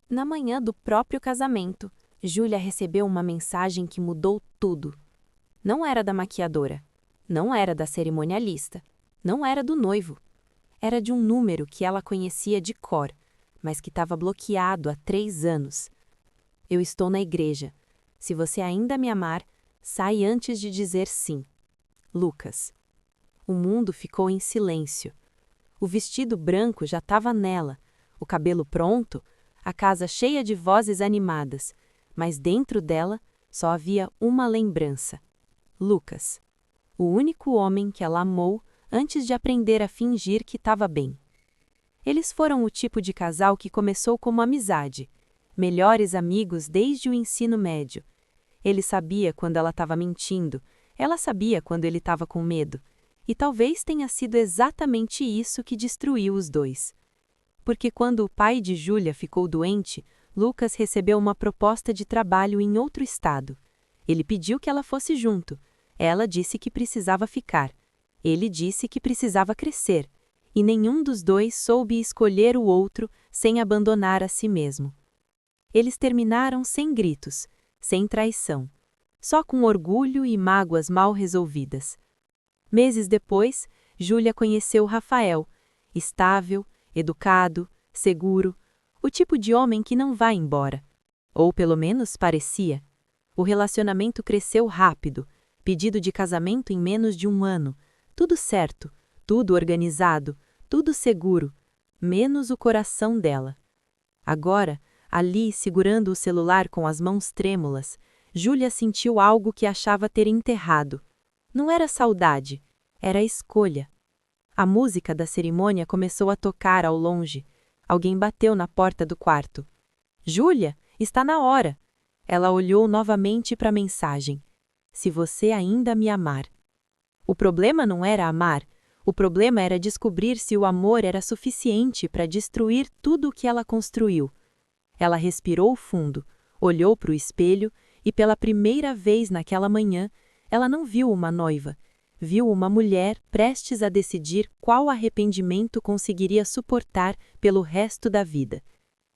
Na manhã do próprio casamento, Júlia recebeu uma mensagem que mudou tudo. Não era da maquiadora, não era da cerimonialista, não era do noivo. Era de um número que ela conhecia de cor, mas que estava bloqueado há 3 anos. Eu estou na igreja. Se você ainda me amar, sai antes de dizer sim. Lucas. O mundo ficou em silêncio. O vestido branco já estava nela, o cabelo pronto, a casa cheia de vozes animadas, mas dentro dela só havia uma lembrança. Lucas. O único homem que ela amou antes de aprender a fingir que estava bem. Eles foram o tipo de casal que começou como amizade, melhores amigos desde o ensino médio. Ele sabia quando ela estava mentindo, ela sabia quando ele estava com medo, e talvez tenha sido exatamente isso que destruiu os dois. Porque quando o pai de Júlia ficou doente, Lucas recebeu uma proposta de trabalho em outro estado. Ele pediu que ela fosse junto. Ela disse que precisava ficar. Ele disse que precisava crescer. E nenhum dos dois soube escolher o outro sem abandonar a si mesmo. Eles terminaram sem gritos, sem traição, só com orgulho e mágoas mal resolvidas. Meses depois, Júlia conheceu Rafael, estável, educado, seguro, o tipo de homem que não vai embora. Ou pelo menos parecia. O relacionamento cresceu rápido, pedido de casamento em menos de 1 ano, tudo certo, tudo organizado, tudo seguro, menos o coração dela. Agora, ali segurando o celular com as mãos trêmulas, Júlia sentiu algo que achava ter enterrado. Não era saudade, era escolha. A música da cerimônia começou a tocar ao longe. Alguém bateu na porta do quarto. Júlia, está na hora. Ela olhou novamente para a mensagem. Se você ainda me amar. O problema não era amar, o problema era descobrir se o amor era suficiente para destruir tudo o que ela construiu. Ela respirou fundo, olhou para o espelho e pela primeira vez naquela manhã, ela não viu uma noiva, viu uma mulher prestes a decidir qual arrependimento conseguiria suportar pelo resto da vida.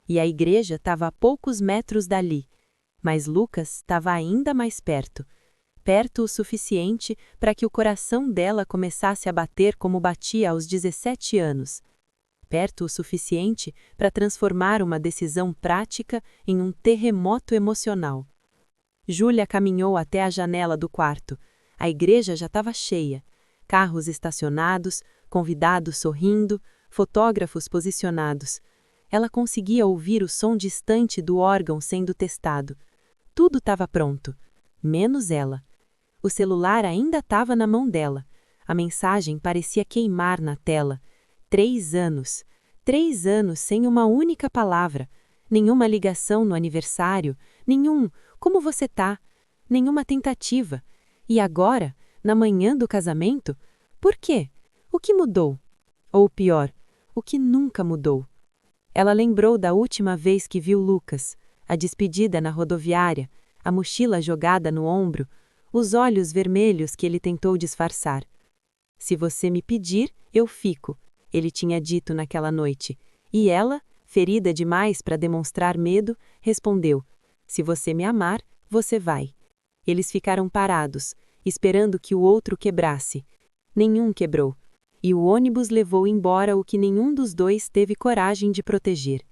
E a igreja estava a poucos metros dali, mas Lucas estava ainda mais perto. Perto o suficiente para que o coração dela começasse a bater como batia aos 17 anos. Perto o suficiente para transformar uma decisão prática em um terremoto emocional. Júlia caminhou até a janela do quarto. A igreja já estava cheia. Carros estacionados, convidados sorrindo, fotógrafos posicionados. Ela conseguia ouvir o som distante do órgão sendo testado. Tudo estava pronto, menos ela. O celular ainda estava na mão dela. A mensagem parecia queimar na tela. 3 anos. 3 anos sem uma única palavra. Nenhuma ligação no aniversário. Nenhum "como você tá?" Nenhuma tentativa. E agora, na manhã do casamento? Por quê? O que mudou? Ou pior, o que nunca mudou? Ela lembrou da última vez que viu Lucas, a despedida na rodoviária, a mochila jogada no ombro, os olhos vermelhos que ele tentou disfarçar. Se você me pedir, eu fico, ele tinha dito naquela noite. E ela, ferida demais para demonstrar medo, respondeu: se você me amar, você vai. Eles ficaram parados, esperando que o outro quebrasse. Nenhum quebrou. E o ônibus levou embora o que nenhum dos dois teve coragem de proteger.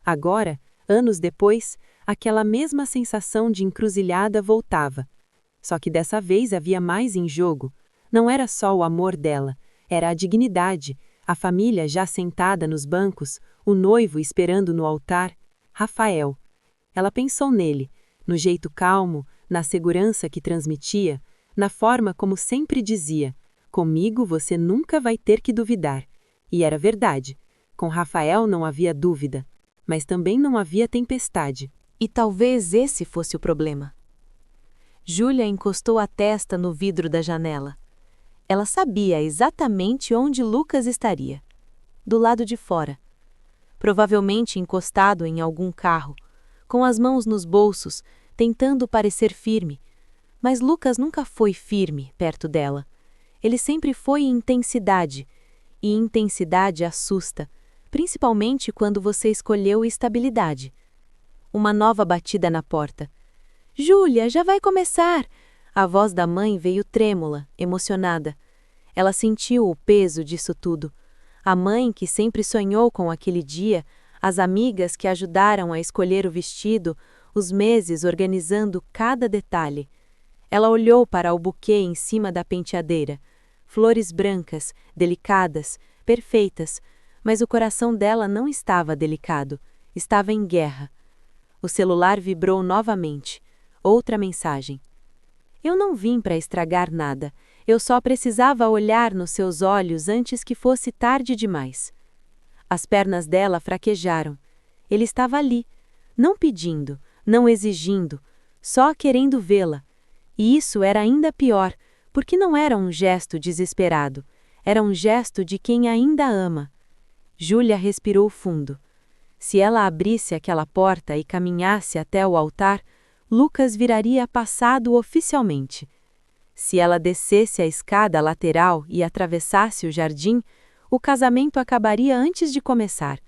Agora, anos depois, aquela mesma sensação de encruzilhada voltava. Só que dessa vez havia mais em jogo. Não era só o amor dela, era a dignidade, a família já sentada nos bancos, o noivo esperando no altar, Rafael. Ela pensou nele, no jeito calmo, na segurança que transmitia, na forma como sempre dizia: comigo você nunca vai ter que duvidar. E era verdade. Com Rafael não havia dúvida, mas também não havia tempestade. E talvez esse fosse o problema. Júlia encostou a testa no vidro da janela. Ela sabia exatamente onde Lucas estaria. Do lado de fora. Provavelmente encostado em algum carro, com as mãos nos bolsos, tentando parecer firme. Mas Lucas nunca foi firme perto dela. Ele sempre foi intensidade. E intensidade assusta, principalmente quando você escolheu estabilidade. Uma nova batida na porta. Júlia, já vai começar! A voz da mãe veio trêmula, emocionada. Ela sentiu o peso disso tudo. A mãe que sempre sonhou com aquele dia, as amigas que ajudaram a escolher o vestido, os meses organizando cada detalhe. Ela olhou para o buquê em cima da penteadeira. Flores brancas, delicadas, perfeitas, mas o coração dela não estava delicado, estava em guerra. O celular vibrou novamente. Outra mensagem. Eu não vim para estragar nada. Eu só precisava olhar nos seus olhos antes que fosse tarde demais. As pernas dela fraquejaram. Ele estava ali, não pedindo, não exigindo, só querendo vê-la. E isso era ainda pior, porque não era um gesto desesperado, era um gesto de quem ainda ama. Júlia respirou fundo. Se ela abrisse aquela porta e caminhasse até o altar, Lucas viraria passado oficialmente. Se ela descesse a escada lateral e atravessasse o jardim, o casamento acabaria antes de começar.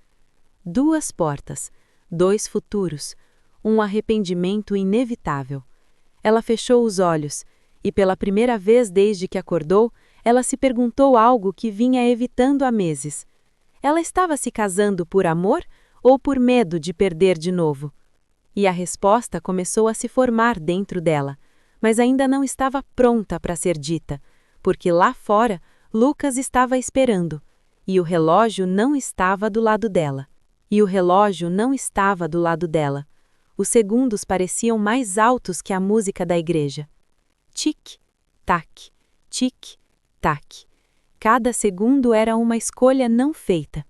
2 portas, 2 futuros, um arrependimento inevitável. Ela fechou os olhos, e pela primeira vez desde que acordou, ela se perguntou algo que vinha evitando há meses. Ela estava se casando por amor ou por medo de perder de novo? E a resposta começou a se formar dentro dela, mas ainda não estava pronta para ser dita, porque lá fora Lucas estava esperando, e o relógio não estava do lado dela. Os segundos pareciam mais altos que a música da igreja. Tic-tac, tic-tac. Cada segundo era uma escolha não feita.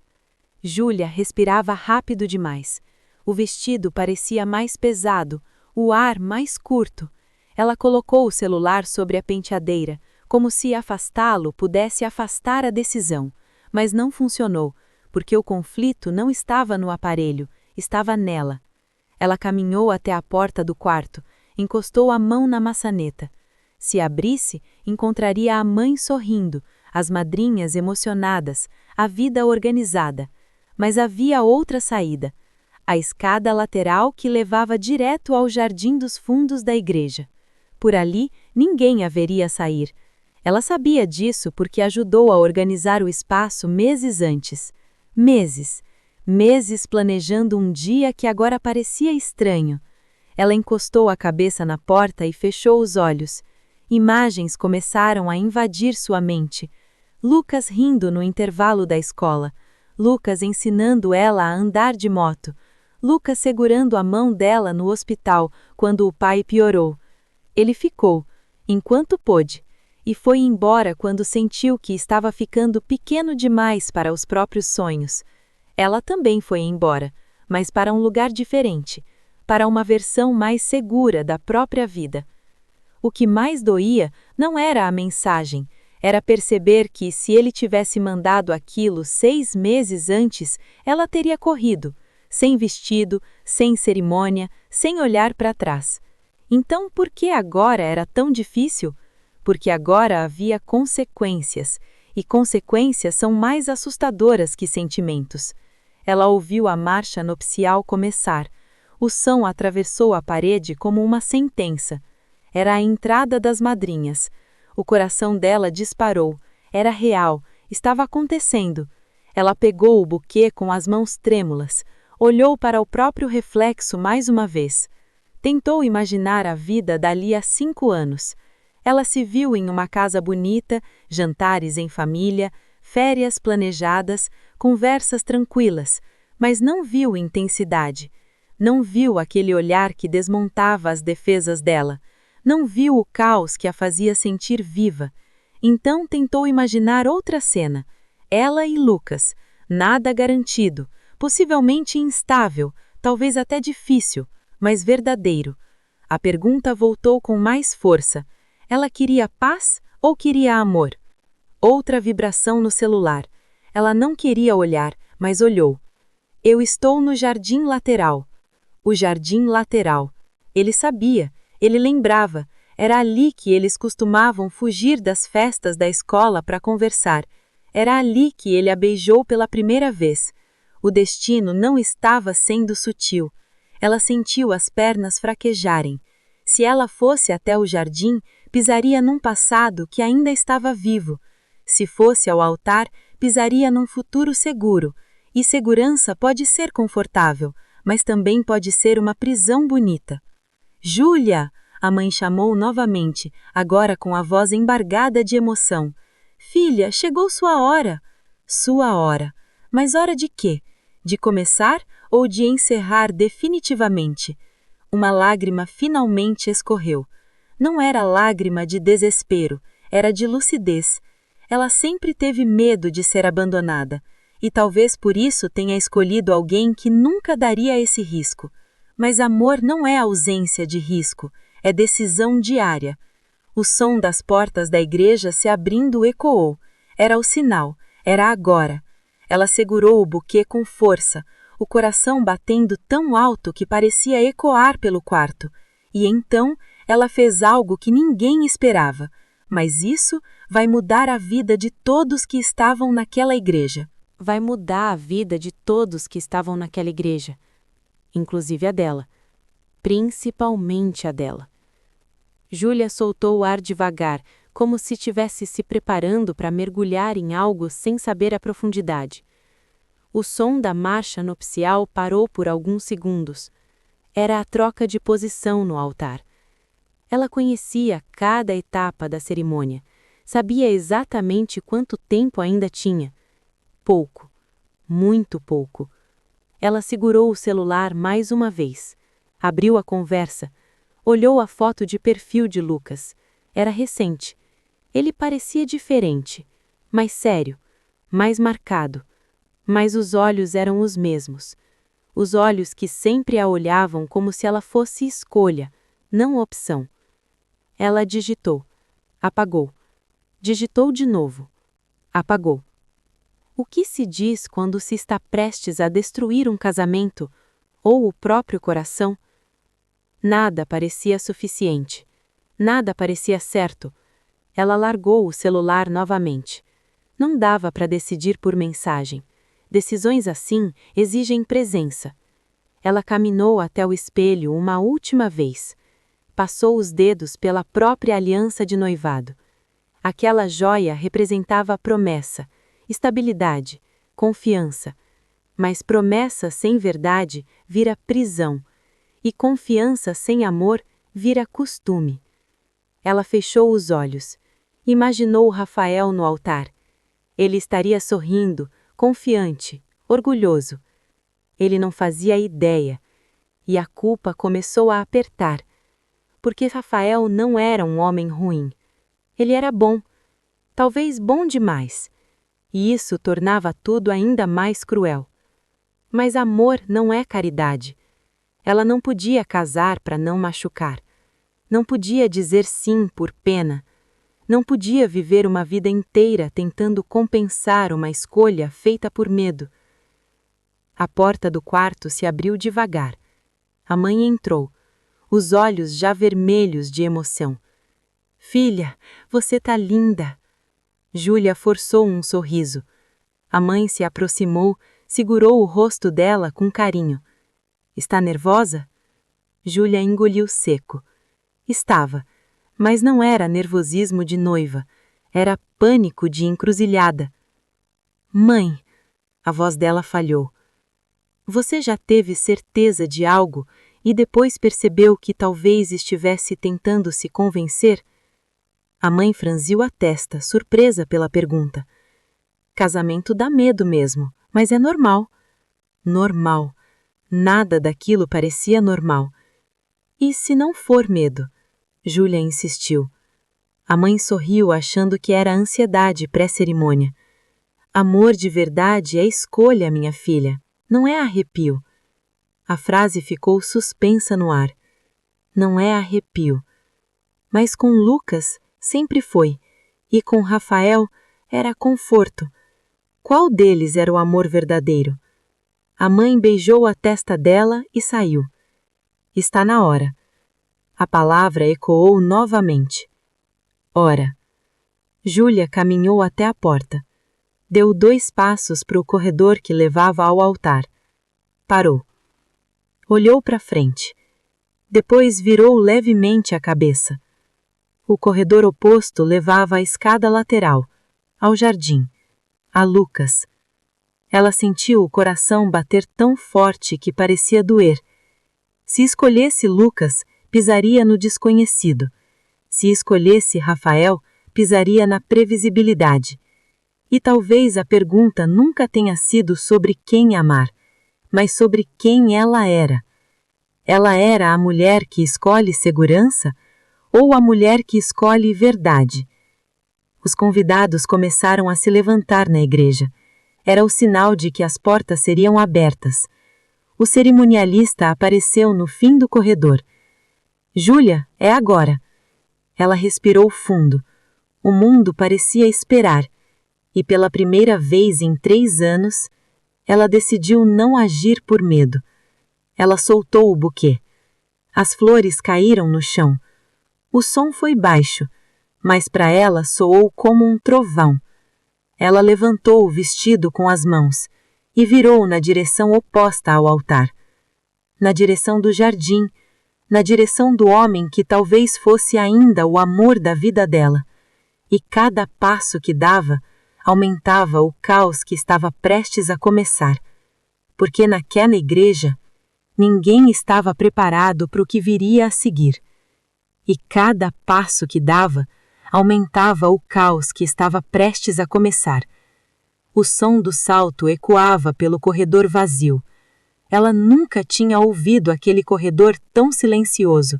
Júlia respirava rápido demais. O vestido parecia mais pesado, o ar mais curto. Ela colocou o celular sobre a penteadeira, como se afastá-lo pudesse afastar a decisão, mas não funcionou, porque o conflito não estava no aparelho, estava nela. Ela caminhou até a porta do quarto, encostou a mão na maçaneta. Se abrisse, encontraria a mãe sorrindo, as madrinhas emocionadas, a vida organizada. Mas havia outra saída. A escada lateral que levava direto ao jardim dos fundos da igreja. Por ali, ninguém haveria sair. Ela sabia disso porque ajudou a organizar o espaço meses antes. Meses planejando um dia que agora parecia estranho. Ela encostou a cabeça na porta e fechou os olhos. Imagens começaram a invadir sua mente. Lucas rindo no intervalo da escola. Lucas ensinando ela a andar de moto. Lucas segurando a mão dela no hospital quando o pai piorou. Ele ficou, enquanto pôde, e foi embora quando sentiu que estava ficando pequeno demais para os próprios sonhos. Ela também foi embora, mas para um lugar diferente, para uma versão mais segura da própria vida. O que mais doía não era a mensagem, era perceber que, se ele tivesse mandado aquilo 6 meses antes, ela teria corrido, sem vestido, sem cerimônia, sem olhar para trás. Então, por que agora era tão difícil? Porque agora havia consequências, e consequências são mais assustadoras que sentimentos. Ela ouviu a marcha nupcial começar. O som atravessou a parede como uma sentença. Era a entrada das madrinhas. O coração dela disparou. Era real, estava acontecendo. Ela pegou o buquê com as mãos trêmulas, olhou para o próprio reflexo mais uma vez. Tentou imaginar a vida dali a 5 anos. Ela se viu em uma casa bonita, jantares em família, férias planejadas, conversas tranquilas, mas não viu intensidade. Não viu aquele olhar que desmontava as defesas dela. Não viu o caos que a fazia sentir viva. Então tentou imaginar outra cena. Ela e Lucas. Nada garantido. Possivelmente instável, talvez até difícil, mas verdadeiro. A pergunta voltou com mais força. Ela queria paz ou queria amor? Outra vibração no celular. Ela não queria olhar, mas olhou. Eu estou no jardim lateral. O jardim lateral. Ele sabia, ele lembrava. Era ali que eles costumavam fugir das festas da escola para conversar. Era ali que ele a beijou pela primeira vez. O destino não estava sendo sutil. Ela sentiu as pernas fraquejarem. Se ela fosse até o jardim, pisaria num passado que ainda estava vivo. Se fosse ao altar, pisaria num futuro seguro. E segurança pode ser confortável, mas também pode ser uma prisão bonita. Júlia! A mãe chamou novamente, agora com a voz embargada de emoção. Filha, chegou sua hora. Sua hora. Mas hora de quê? De começar ou de encerrar definitivamente? Uma lágrima finalmente escorreu. Não era lágrima de desespero, era de lucidez. Ela sempre teve medo de ser abandonada, e talvez por isso tenha escolhido alguém que nunca daria esse risco. Mas amor não é ausência de risco, é decisão diária. O som das portas da igreja se abrindo ecoou. Era o sinal, era agora. Ela segurou o buquê com força, o coração batendo tão alto que parecia ecoar pelo quarto. E então ela fez algo que ninguém esperava. Mas isso vai mudar a vida de todos que estavam naquela igreja. Vai mudar a vida de todos que estavam naquela igreja, inclusive a dela, principalmente a dela. Júlia soltou o ar devagar, como se estivesse se preparando para mergulhar em algo sem saber a profundidade. O som da marcha nupcial parou por alguns segundos. Era a troca de posição no altar. Ela conhecia cada etapa da cerimônia, sabia exatamente quanto tempo ainda tinha. Pouco, muito pouco. Ela segurou o celular mais uma vez, abriu a conversa, olhou a foto de perfil de Lucas. Era recente. Ele parecia diferente, mais sério, mais marcado, mas os olhos eram os mesmos. Os olhos que sempre a olhavam como se ela fosse escolha, não opção. Ela digitou, apagou. Digitou de novo, apagou. O que se diz quando se está prestes a destruir um casamento ou o próprio coração? Nada parecia suficiente. Nada parecia certo. Ela largou o celular novamente. Não dava para decidir por mensagem. Decisões assim exigem presença. Ela caminhou até o espelho uma última vez. Passou os dedos pela própria aliança de noivado. Aquela joia representava a promessa, estabilidade, confiança. Mas promessa sem verdade vira prisão, e confiança sem amor vira costume. Ela fechou os olhos. Imaginou Rafael no altar. Ele estaria sorrindo, confiante, orgulhoso. Ele não fazia ideia, e a culpa começou a apertar, porque Rafael não era um homem ruim. Ele era bom, talvez bom demais, e isso tornava tudo ainda mais cruel. Mas amor não é caridade. Ela não podia casar para não machucar. Não podia dizer sim por pena. Não podia viver uma vida inteira tentando compensar uma escolha feita por medo. A porta do quarto se abriu devagar. A mãe entrou, os olhos já vermelhos de emoção. Filha, você tá linda. Júlia forçou um sorriso. A mãe se aproximou, segurou o rosto dela com carinho. Está nervosa? Júlia engoliu seco. Estava, mas não era nervosismo de noiva, era pânico de encruzilhada. Mãe, a voz dela falhou. Você já teve certeza de algo e depois percebeu que talvez estivesse tentando se convencer? A mãe franziu a testa, surpresa pela pergunta. Casamento dá medo mesmo, mas é normal. Normal. Nada daquilo parecia normal. E se não for medo? Júlia insistiu. A mãe sorriu achando que era ansiedade pré-cerimônia. Amor de verdade é escolha, minha filha, não é arrepio. A frase ficou suspensa no ar. Não é arrepio. Mas com Lucas sempre foi, e com Rafael era conforto. Qual deles era o amor verdadeiro? A mãe beijou a testa dela e saiu. Está na hora. A palavra ecoou novamente. Ora. Júlia caminhou até a porta. Deu 2 passos para o corredor que levava ao altar. Parou. Olhou para frente. Depois virou levemente a cabeça. O corredor oposto levava à escada lateral, ao jardim, a Lucas. Ela sentiu o coração bater tão forte que parecia doer. Se escolhesse Lucas, pisaria no desconhecido. Se escolhesse Rafael, pisaria na previsibilidade. E talvez a pergunta nunca tenha sido sobre quem amar, mas sobre quem ela era. Ela era a mulher que escolhe segurança ou a mulher que escolhe verdade? Os convidados começaram a se levantar na igreja. Era o sinal de que as portas seriam abertas. O cerimonialista apareceu no fim do corredor. Júlia, é agora. Ela respirou fundo. O mundo parecia esperar. E pela primeira vez em 3 anos, ela decidiu não agir por medo. Ela soltou o buquê. As flores caíram no chão. O som foi baixo, mas para ela soou como um trovão. Ela levantou o vestido com as mãos e virou na direção oposta ao altar. Na direção do jardim, na direção do homem que talvez fosse ainda o amor da vida dela. E cada passo que dava aumentava o caos que estava prestes a começar. Porque naquela igreja, ninguém estava preparado para o que viria a seguir. E cada passo que dava aumentava o caos que estava prestes a começar. O som do salto ecoava pelo corredor vazio. Ela nunca tinha ouvido aquele corredor tão silencioso,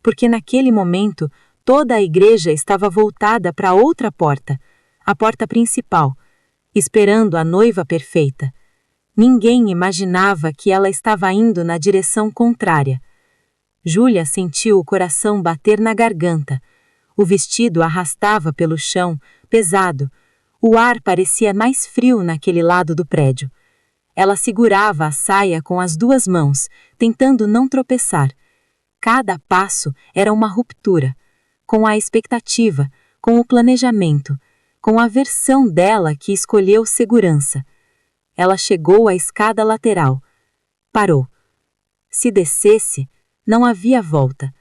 porque naquele momento toda a igreja estava voltada para outra porta, a porta principal, esperando a noiva perfeita. Ninguém imaginava que ela estava indo na direção contrária. Júlia sentiu o coração bater na garganta. O vestido arrastava pelo chão, pesado. O ar parecia mais frio naquele lado do prédio. Ela segurava a saia com as 2 mãos, tentando não tropeçar. Cada passo era uma ruptura, com a expectativa, com o planejamento, com a versão dela que escolheu segurança. Ela chegou à escada lateral. Parou. Se descesse, não havia volta.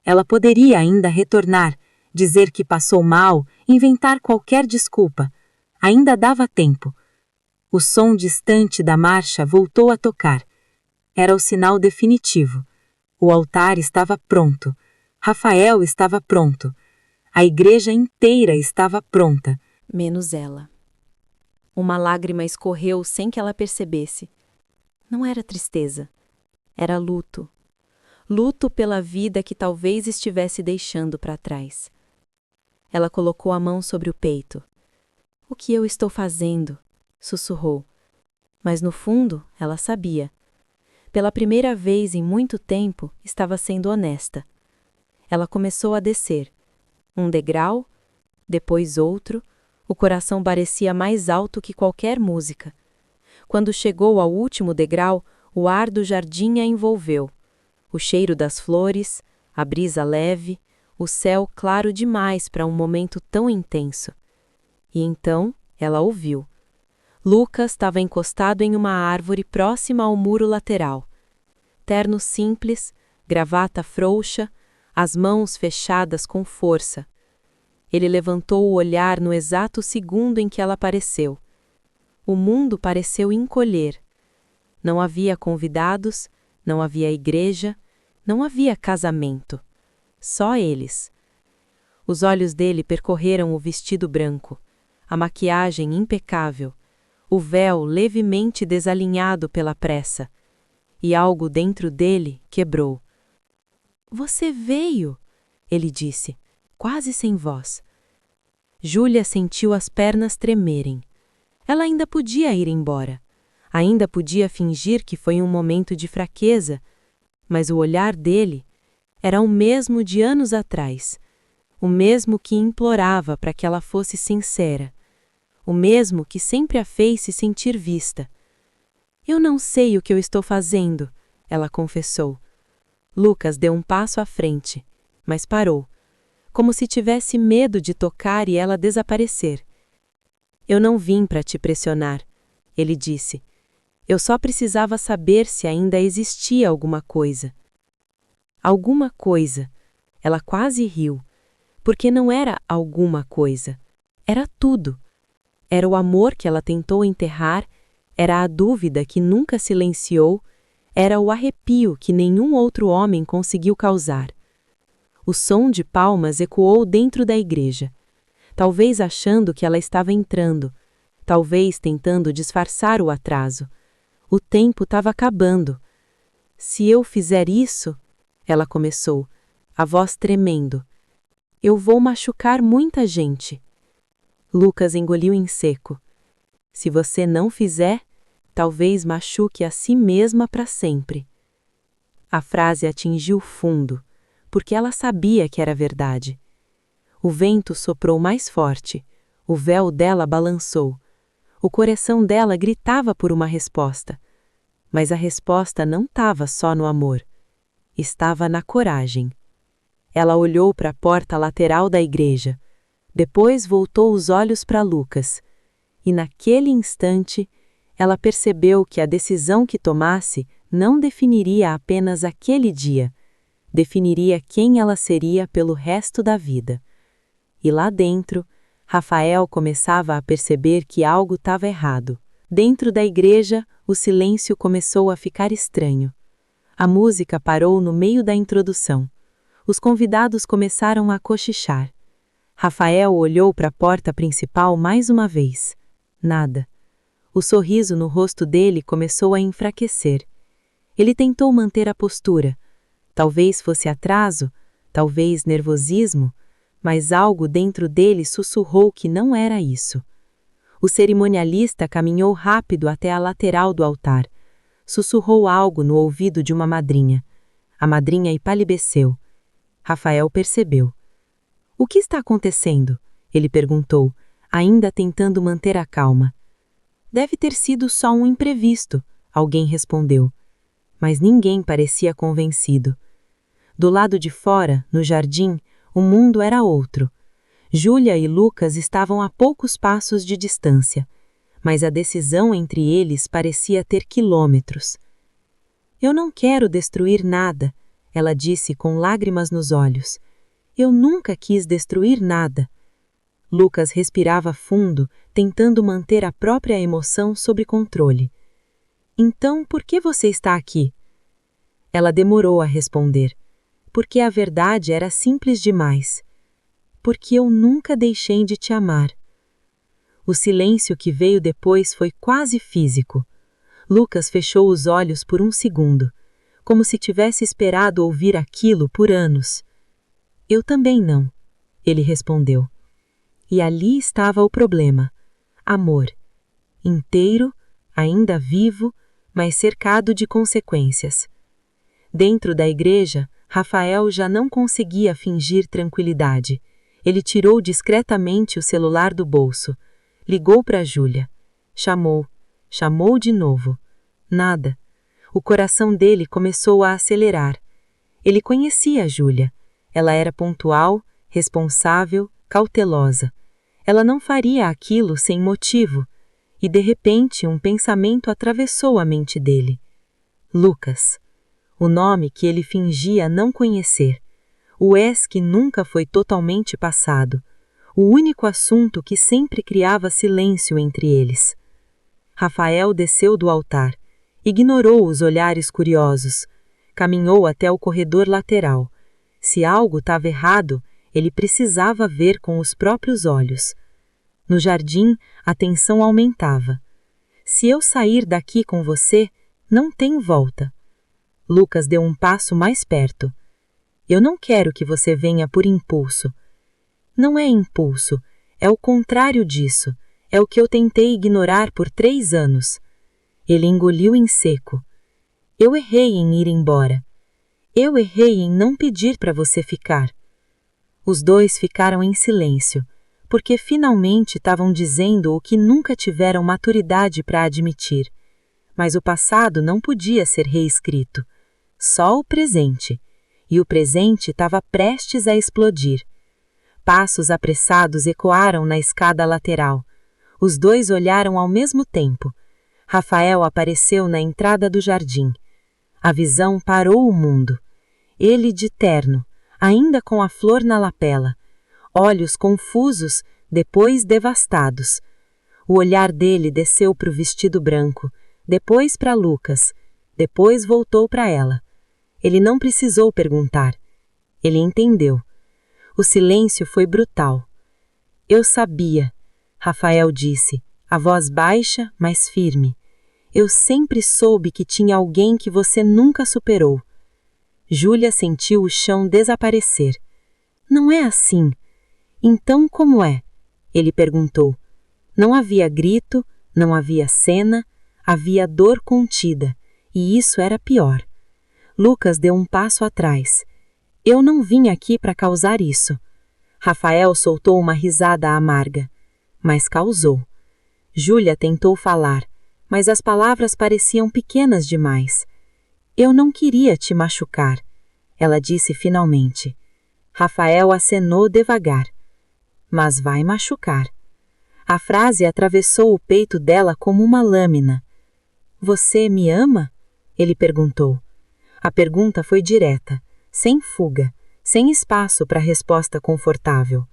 Ela poderia ainda retornar, dizer que passou mal, inventar qualquer desculpa. Ainda dava tempo. O som distante da marcha voltou a tocar. Era o sinal definitivo. O altar estava pronto. Rafael estava pronto. A igreja inteira estava pronta. Menos ela. Uma lágrima escorreu sem que ela percebesse. Não era tristeza. Era luto. Luto pela vida que talvez estivesse deixando para trás. Ela colocou a mão sobre o peito. "O que eu estou fazendo?" sussurrou. Mas no fundo, ela sabia. Pela primeira vez em muito tempo, estava sendo honesta. Ela começou a descer. Um degrau, depois outro, o coração parecia mais alto que qualquer música. Quando chegou ao último degrau, o ar do jardim a envolveu. O cheiro das flores, a brisa leve, o céu claro demais para um momento tão intenso. E então ela ouviu. Lucas estava encostado em uma árvore próxima ao muro lateral. Terno simples, gravata frouxa, as mãos fechadas com força. Ele levantou o olhar no exato segundo em que ela apareceu. O mundo pareceu encolher. Não havia convidados, não havia igreja, não havia casamento. Só eles. Os olhos dele percorreram o vestido branco, a maquiagem impecável, o véu levemente desalinhado pela pressa. E algo dentro dele quebrou. "Você veio", ele disse, quase sem voz. Júlia sentiu as pernas tremerem. Ela ainda podia ir embora. Ainda podia fingir que foi um momento de fraqueza, mas o olhar dele era o mesmo de anos atrás, o mesmo que implorava para que ela fosse sincera, o mesmo que sempre a fez se sentir vista. "Eu não sei o que eu estou fazendo", ela confessou. Lucas deu um passo à frente, mas parou, como se tivesse medo de tocar e ela desaparecer. "Eu não vim para te pressionar", ele disse. Eu só precisava saber se ainda existia alguma coisa. Alguma coisa. Ela quase riu, porque não era alguma coisa. Era tudo. Era o amor que ela tentou enterrar, era a dúvida que nunca silenciou, era o arrepio que nenhum outro homem conseguiu causar. O som de palmas ecoou dentro da igreja, talvez achando que ela estava entrando, talvez tentando disfarçar o atraso. O tempo estava acabando. Se eu fizer isso, ela começou, a voz tremendo, eu vou machucar muita gente. Lucas engoliu em seco. Se você não fizer, talvez machuque a si mesma para sempre. A frase atingiu fundo, porque ela sabia que era verdade. O vento soprou mais forte, o véu dela balançou. O coração dela gritava por uma resposta. Mas a resposta não estava só no amor. Estava na coragem. Ela olhou para a porta lateral da igreja. Depois voltou os olhos para Lucas. E naquele instante, ela percebeu que a decisão que tomasse não definiria apenas aquele dia, definiria quem ela seria pelo resto da vida. E lá dentro, Rafael começava a perceber que algo estava errado. Dentro da igreja, o silêncio começou a ficar estranho. A música parou no meio da introdução. Os convidados começaram a cochichar. Rafael olhou para a porta principal mais uma vez. Nada. O sorriso no rosto dele começou a enfraquecer. Ele tentou manter a postura. Talvez fosse atraso, talvez nervosismo, mas algo dentro dele sussurrou que não era isso. O cerimonialista caminhou rápido até a lateral do altar. Sussurrou algo no ouvido de uma madrinha. A madrinha empalideceu. Rafael percebeu. O que está acontecendo? Ele perguntou, ainda tentando manter a calma. Deve ter sido só um imprevisto, alguém respondeu. Mas ninguém parecia convencido. Do lado de fora, no jardim, o mundo era outro. Júlia e Lucas estavam a poucos passos de distância, mas a decisão entre eles parecia ter quilômetros. Eu não quero destruir nada, ela disse com lágrimas nos olhos. Eu nunca quis destruir nada. Lucas respirava fundo, tentando manter a própria emoção sob controle. Então, por que você está aqui? Ela demorou a responder. Porque a verdade era simples demais. Porque eu nunca deixei de te amar. O silêncio que veio depois foi quase físico. Lucas fechou os olhos por um segundo, como se tivesse esperado ouvir aquilo por anos. Eu também não, ele respondeu. E ali estava o problema. Amor. Inteiro, ainda vivo, mas cercado de consequências. Dentro da igreja, Rafael já não conseguia fingir tranquilidade. Ele tirou discretamente o celular do bolso. Ligou para Júlia. Chamou de novo. Nada. O coração dele começou a acelerar. Ele conhecia a Júlia. Ela era pontual, responsável, cautelosa. Ela não faria aquilo sem motivo. E de repente um pensamento atravessou a mente dele. Lucas. O nome que ele fingia não conhecer. O ex que nunca foi totalmente passado. O único assunto que sempre criava silêncio entre eles. Rafael desceu do altar. Ignorou os olhares curiosos. Caminhou até o corredor lateral. Se algo estava errado, ele precisava ver com os próprios olhos. No jardim, a tensão aumentava. Se eu sair daqui com você, não tem volta. Lucas deu um passo mais perto. Eu não quero que você venha por impulso. Não é impulso, é o contrário disso. É o que eu tentei ignorar por 3 anos. Ele engoliu em seco. Eu errei em ir embora. Eu errei em não pedir para você ficar. Os dois ficaram em silêncio, porque finalmente estavam dizendo o que nunca tiveram maturidade para admitir. Mas o passado não podia ser reescrito. Só o presente. E o presente estava prestes a explodir. Passos apressados ecoaram na escada lateral. Os dois olharam ao mesmo tempo. Rafael apareceu na entrada do jardim. A visão parou o mundo. Ele de terno, ainda com a flor na lapela, olhos confusos, depois devastados. O olhar dele desceu para o vestido branco, depois para Lucas, depois voltou para ela. Ele não precisou perguntar. Ele entendeu. O silêncio foi brutal. Eu sabia, Rafael disse, a voz baixa, mas firme. Eu sempre soube que tinha alguém que você nunca superou. Júlia sentiu o chão desaparecer. Não é assim. Então como é? Ele perguntou. Não havia grito, não havia cena, havia dor contida, e isso era pior. Lucas deu um passo atrás. Eu não vim aqui para causar isso. Rafael soltou uma risada amarga, mas causou. Júlia tentou falar, mas as palavras pareciam pequenas demais. Eu não queria te machucar, ela disse finalmente. Rafael acenou devagar. Mas vai machucar. A frase atravessou o peito dela como uma lâmina. Você me ama? Ele perguntou. A pergunta foi direta, sem fuga, sem espaço para resposta confortável.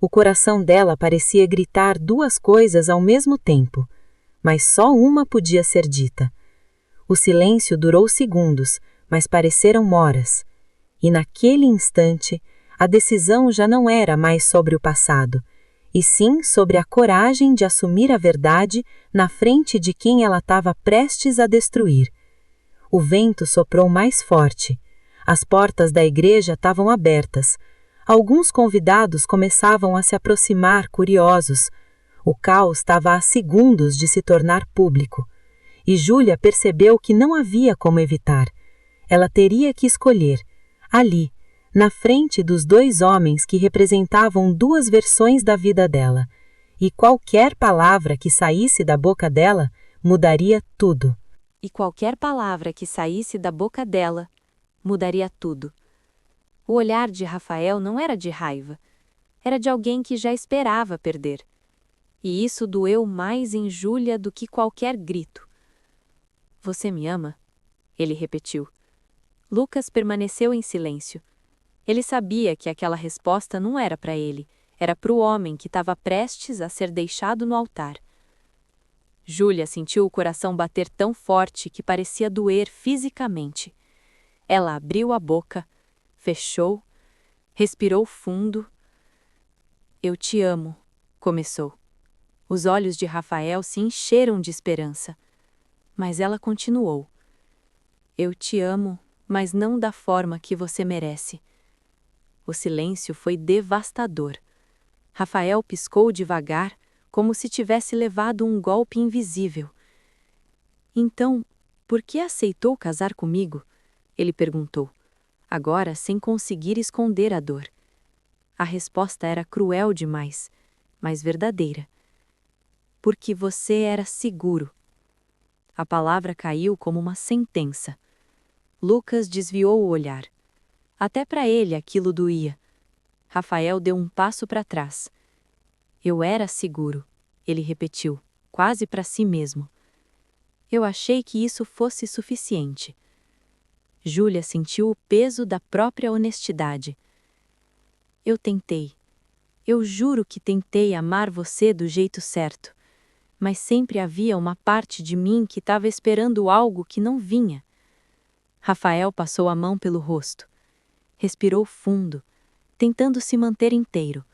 O coração dela parecia gritar duas coisas ao mesmo tempo, mas só uma podia ser dita. O silêncio durou segundos, mas pareceram horas. E naquele instante, a decisão já não era mais sobre o passado, e sim sobre a coragem de assumir a verdade na frente de quem ela estava prestes a destruir. O vento soprou mais forte. As portas da igreja estavam abertas. Alguns convidados começavam a se aproximar, curiosos. O caos estava a segundos de se tornar público. E Júlia percebeu que não havia como evitar. Ela teria que escolher, ali, na frente dos dois homens que representavam duas versões da vida dela. E qualquer palavra que saísse da boca dela mudaria tudo. E qualquer palavra que saísse da boca dela mudaria tudo. O olhar de Rafael não era de raiva, era de alguém que já esperava perder. E isso doeu mais em Júlia do que qualquer grito. Você me ama? Ele repetiu. Lucas permaneceu em silêncio. Ele sabia que aquela resposta não era para ele, era para o homem que estava prestes a ser deixado no altar. Júlia sentiu o coração bater tão forte que parecia doer fisicamente. Ela abriu a boca, fechou, respirou fundo. Eu te amo, começou. Os olhos de Rafael se encheram de esperança. Mas ela continuou. Eu te amo, mas não da forma que você merece. O silêncio foi devastador. Rafael piscou devagar, como se tivesse levado um golpe invisível. Então, por que aceitou casar comigo? Ele perguntou, agora sem conseguir esconder a dor. A resposta era cruel demais, mas verdadeira. Porque você era seguro. A palavra caiu como uma sentença. Lucas desviou o olhar. Até para ele aquilo doía. Rafael deu um passo para trás. Eu era seguro, ele repetiu, quase para si mesmo. Eu achei que isso fosse suficiente. Júlia sentiu o peso da própria honestidade. Eu tentei. Eu juro que tentei amar você do jeito certo. Mas sempre havia uma parte de mim que estava esperando algo que não vinha. Rafael passou a mão pelo rosto. Respirou fundo, tentando se manter inteiro.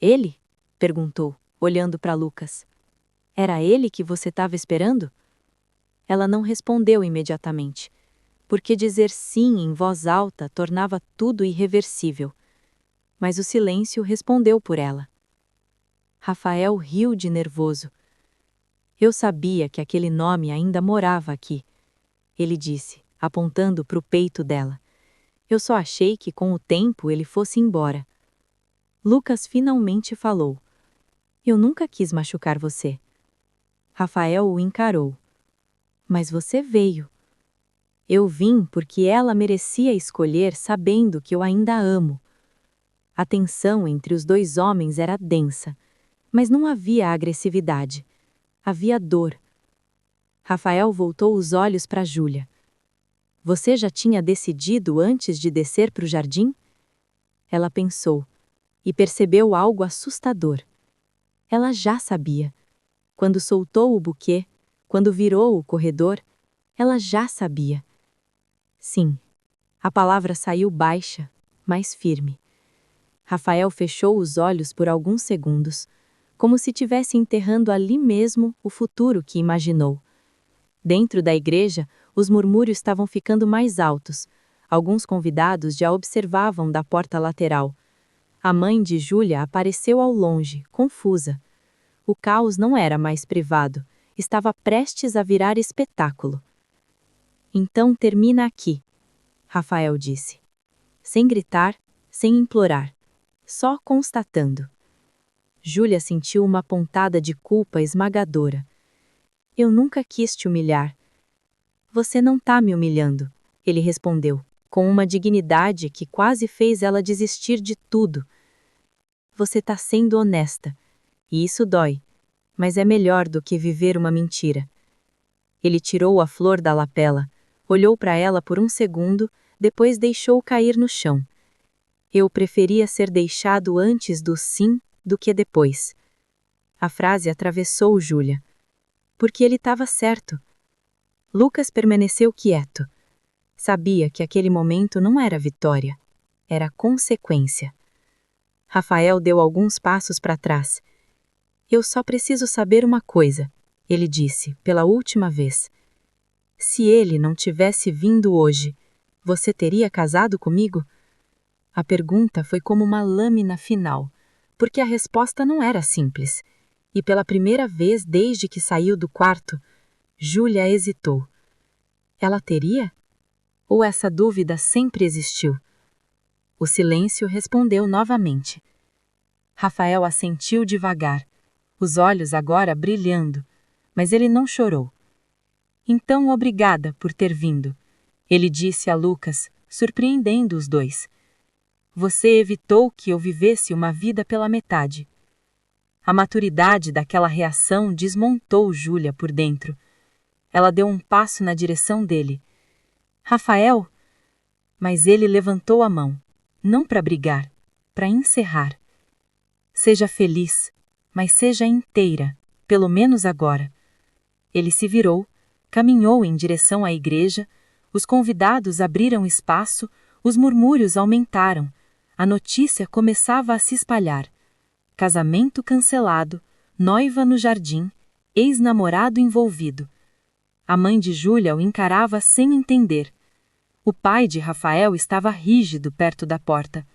Ele? Perguntou, olhando para Lucas. Era ele que você estava esperando? Ela não respondeu imediatamente, porque dizer sim em voz alta tornava tudo irreversível. Mas o silêncio respondeu por ela. Rafael riu de nervoso. Eu sabia que aquele nome ainda morava aqui, ele disse, apontando para o peito dela. Eu só achei que com o tempo ele fosse embora. Lucas finalmente falou. Eu nunca quis machucar você. Rafael o encarou. Mas você veio. Eu vim porque ela merecia escolher sabendo que eu ainda a amo. A tensão entre os dois homens era densa, mas não havia agressividade. Havia dor. Rafael voltou os olhos para Júlia. Você já tinha decidido antes de descer para o jardim? Ela pensou e percebeu algo assustador. Ela já sabia. Quando soltou o buquê, quando virou o corredor, ela já sabia. Sim, a palavra saiu baixa, mas firme. Rafael fechou os olhos por alguns segundos, como se estivesse enterrando ali mesmo o futuro que imaginou. Dentro da igreja, os murmúrios estavam ficando mais altos. Alguns convidados já observavam da porta lateral. A mãe de Júlia apareceu ao longe, confusa. O caos não era mais privado, estava prestes a virar espetáculo. Então termina aqui, Rafael disse. Sem gritar, sem implorar, só constatando. Júlia sentiu uma pontada de culpa esmagadora. Eu nunca quis te humilhar. Você não tá me humilhando, ele respondeu, com uma dignidade que quase fez ela desistir de tudo. Você tá sendo honesta, e isso dói, mas é melhor do que viver uma mentira. Ele tirou a flor da lapela, olhou para ela por um segundo, depois deixou cair no chão. Eu preferia ser deixado antes do sim do que depois. A frase atravessou Júlia. Porque ele estava certo. Lucas permaneceu quieto. Sabia que aquele momento não era vitória, era consequência. Rafael deu alguns passos para trás. Eu só preciso saber uma coisa, ele disse, pela última vez. Se ele não tivesse vindo hoje, você teria casado comigo? A pergunta foi como uma lâmina final, porque a resposta não era simples. E pela primeira vez desde que saiu do quarto, Júlia hesitou. Ela teria? Ou essa dúvida sempre existiu? O silêncio respondeu novamente. Rafael assentiu devagar, os olhos agora brilhando, mas ele não chorou. Então, obrigada por ter vindo, ele disse a Lucas, surpreendendo os dois. Você evitou que eu vivesse uma vida pela metade. A maturidade daquela reação desmontou Júlia por dentro. Ela deu um passo na direção dele. Rafael? Mas ele levantou a mão, não para brigar, para encerrar. Seja feliz, mas seja inteira, pelo menos agora. Ele se virou, caminhou em direção à igreja, os convidados abriram espaço, os murmúrios aumentaram, a notícia começava a se espalhar. Casamento cancelado, noiva no jardim, ex-namorado envolvido. A mãe de Júlia o encarava sem entender. O pai de Rafael estava rígido perto da porta.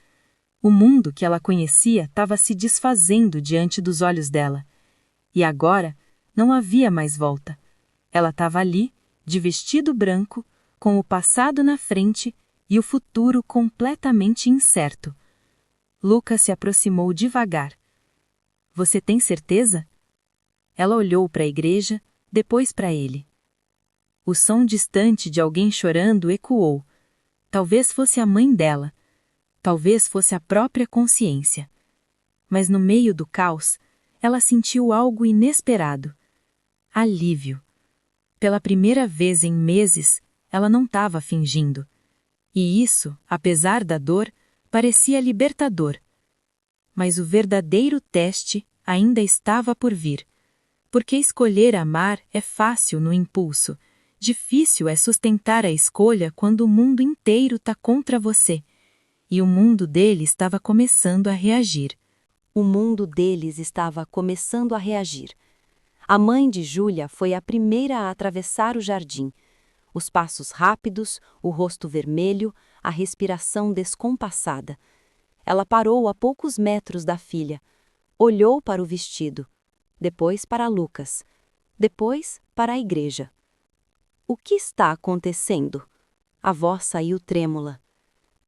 O mundo que ela conhecia estava se desfazendo diante dos olhos dela. E agora não havia mais volta. Ela estava ali, de vestido branco, com o passado na frente e o futuro completamente incerto. Lucas se aproximou devagar. Você tem certeza? Ela olhou para a igreja, depois para ele. O som distante de alguém chorando ecoou. Talvez fosse a mãe dela. Talvez fosse a própria consciência. Mas no meio do caos, ela sentiu algo inesperado. Alívio. Pela primeira vez em meses, ela não estava fingindo. E isso, apesar da dor, parecia libertador. Mas o verdadeiro teste ainda estava por vir. Porque escolher amar é fácil no impulso. Difícil é sustentar a escolha quando o mundo inteiro está contra você. E o mundo dele estava começando a reagir. O mundo deles estava começando a reagir. A mãe de Júlia foi a primeira a atravessar o jardim. Os passos rápidos, o rosto vermelho, a respiração descompassada. Ela parou a poucos metros da filha. Olhou para o vestido. Depois para Lucas. Depois para a igreja. O que está acontecendo? A voz saiu trêmula.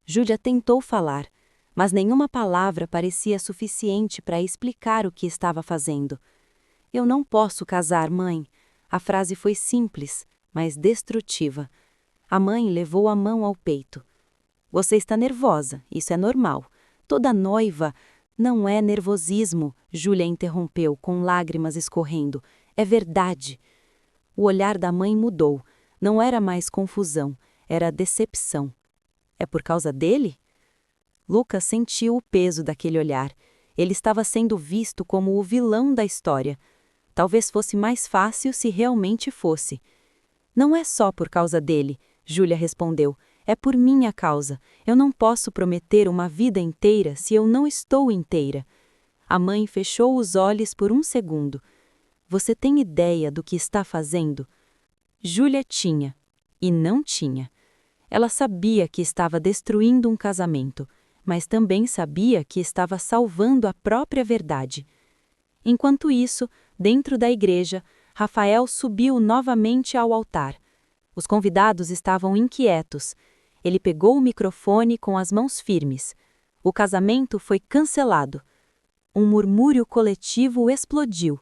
Júlia tentou falar, mas nenhuma palavra parecia suficiente para explicar o que estava fazendo. Eu não posso casar, mãe. A frase foi simples, mas destrutiva. A mãe levou a mão ao peito. Você está nervosa, isso é normal. Toda noiva... Não é nervosismo, Júlia interrompeu com lágrimas escorrendo. É verdade. O olhar da mãe mudou. Não era mais confusão, era decepção. É por causa dele? Lucas sentiu o peso daquele olhar. Ele estava sendo visto como o vilão da história. Talvez fosse mais fácil se realmente fosse. Não é só por causa dele, Júlia respondeu. É por minha causa. Eu não posso prometer uma vida inteira se eu não estou inteira. A mãe fechou os olhos por um segundo. Você tem ideia do que está fazendo? Júlia tinha. E não tinha. Ela sabia que estava destruindo um casamento, mas também sabia que estava salvando a própria verdade. Enquanto isso, dentro da igreja, Rafael subiu novamente ao altar. Os convidados estavam inquietos. Ele pegou o microfone com as mãos firmes. O casamento foi cancelado. Um murmúrio coletivo explodiu.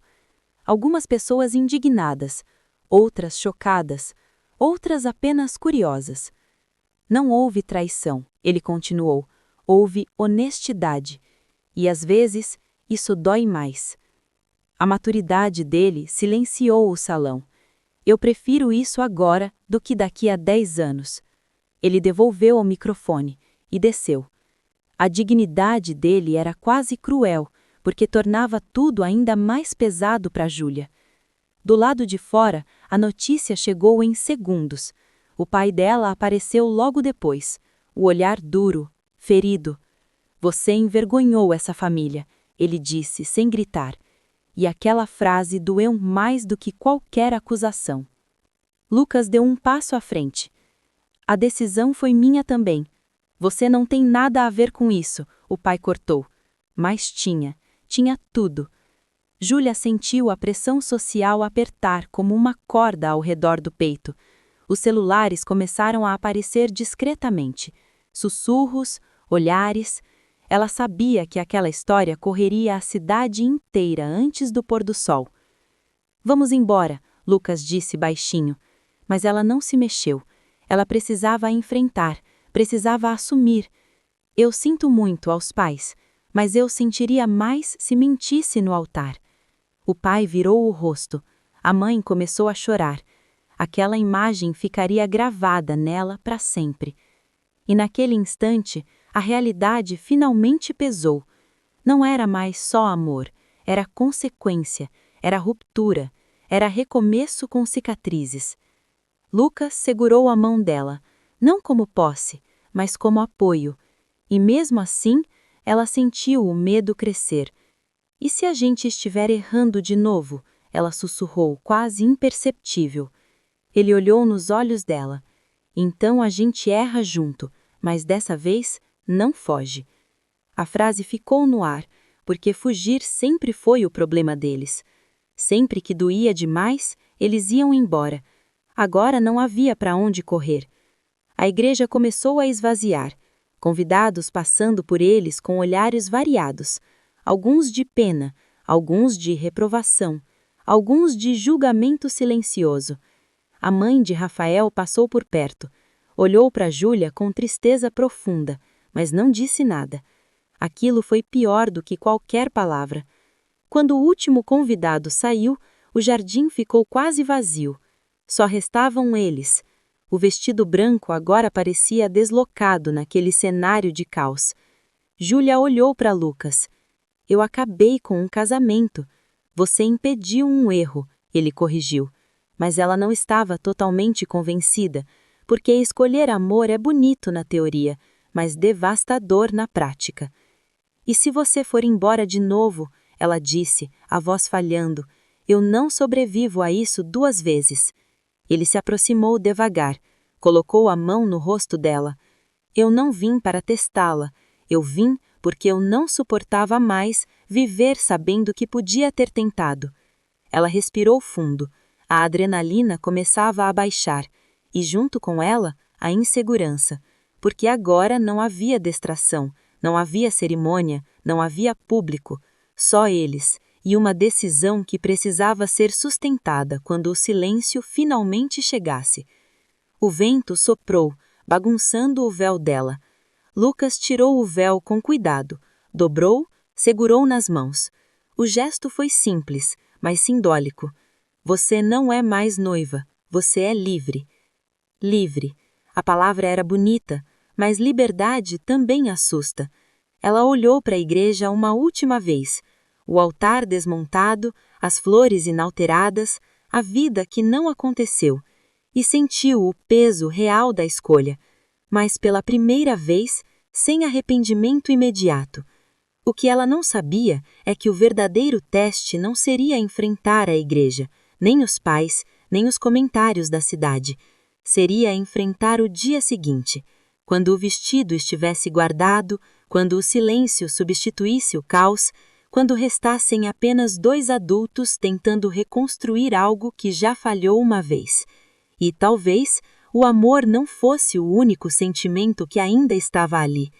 Algumas pessoas indignadas, outras chocadas, outras apenas curiosas. Não houve traição, ele continuou. Houve honestidade. E às vezes, isso dói mais. A maturidade dele silenciou o salão. Eu prefiro isso agora do que daqui a 10 anos. Ele devolveu o microfone e desceu. A dignidade dele era quase cruel, porque tornava tudo ainda mais pesado para Júlia. Do lado de fora, a notícia chegou em segundos. O pai dela apareceu logo depois, o olhar duro, ferido. Você envergonhou essa família, ele disse sem gritar. E aquela frase doeu mais do que qualquer acusação. Lucas deu um passo à frente. A decisão foi minha também. Você não tem nada a ver com isso, o pai cortou. Mas tinha tudo. Júlia sentiu a pressão social apertar como uma corda ao redor do peito. Os celulares começaram a aparecer discretamente. Sussurros, olhares. Ela sabia que aquela história correria a cidade inteira antes do pôr do sol. Vamos embora, Lucas disse baixinho. Mas ela não se mexeu. Ela precisava enfrentar, precisava assumir. Eu sinto muito aos pais, mas eu sentiria mais se mentisse no altar. O pai virou o rosto. A mãe começou a chorar. Aquela imagem ficaria gravada nela para sempre. E naquele instante, a realidade finalmente pesou. Não era mais só amor, era consequência, era ruptura, era recomeço com cicatrizes. Lucas segurou a mão dela, não como posse, mas como apoio. E mesmo assim, ela sentiu o medo crescer. E se a gente estiver errando de novo? Ela sussurrou, quase imperceptível. Ele olhou nos olhos dela. Então a gente erra junto, mas dessa vez não foge. A frase ficou no ar, porque fugir sempre foi o problema deles. Sempre que doía demais, eles iam embora. Agora não havia para onde correr. A igreja começou a esvaziar, convidados passando por eles com olhares variados, alguns de pena, alguns de reprovação, alguns de julgamento silencioso. A mãe de Rafael passou por perto, olhou para Júlia com tristeza profunda, mas não disse nada. Aquilo foi pior do que qualquer palavra. Quando o último convidado saiu, o jardim ficou quase vazio. Só restavam eles. O vestido branco agora parecia deslocado naquele cenário de caos. Júlia olhou para Lucas. Eu acabei com um casamento. Você impediu um erro, ele corrigiu. Mas ela não estava totalmente convencida, porque escolher amor é bonito na teoria, mas devastador na prática. E se você for embora de novo, ela disse, a voz falhando, eu não sobrevivo a isso 2 vezes. Ele se aproximou devagar, colocou a mão no rosto dela. Eu não vim para testá-la, eu vim porque eu não suportava mais viver sabendo que podia ter tentado. Ela respirou fundo, a adrenalina começava a baixar, e junto com ela, a insegurança, porque agora não havia distração, não havia cerimônia, não havia público, só eles, e uma decisão que precisava ser sustentada quando o silêncio finalmente chegasse. O vento soprou, bagunçando o véu dela. Lucas tirou o véu com cuidado, dobrou, segurou nas mãos. O gesto foi simples, mas simbólico. Você não é mais noiva, você é livre. Livre. A palavra era bonita, mas liberdade também assusta. Ela olhou para a igreja uma última vez. O altar desmontado, as flores inalteradas, a vida que não aconteceu, e sentiu o peso real da escolha, mas pela primeira vez, sem arrependimento imediato. O que ela não sabia é que o verdadeiro teste não seria enfrentar a igreja, nem os pais, nem os comentários da cidade. Seria enfrentar o dia seguinte, quando o vestido estivesse guardado, quando o silêncio substituísse o caos, quando restassem apenas 2 adultos tentando reconstruir algo que já falhou uma vez. E talvez o amor não fosse o único sentimento que ainda estava ali,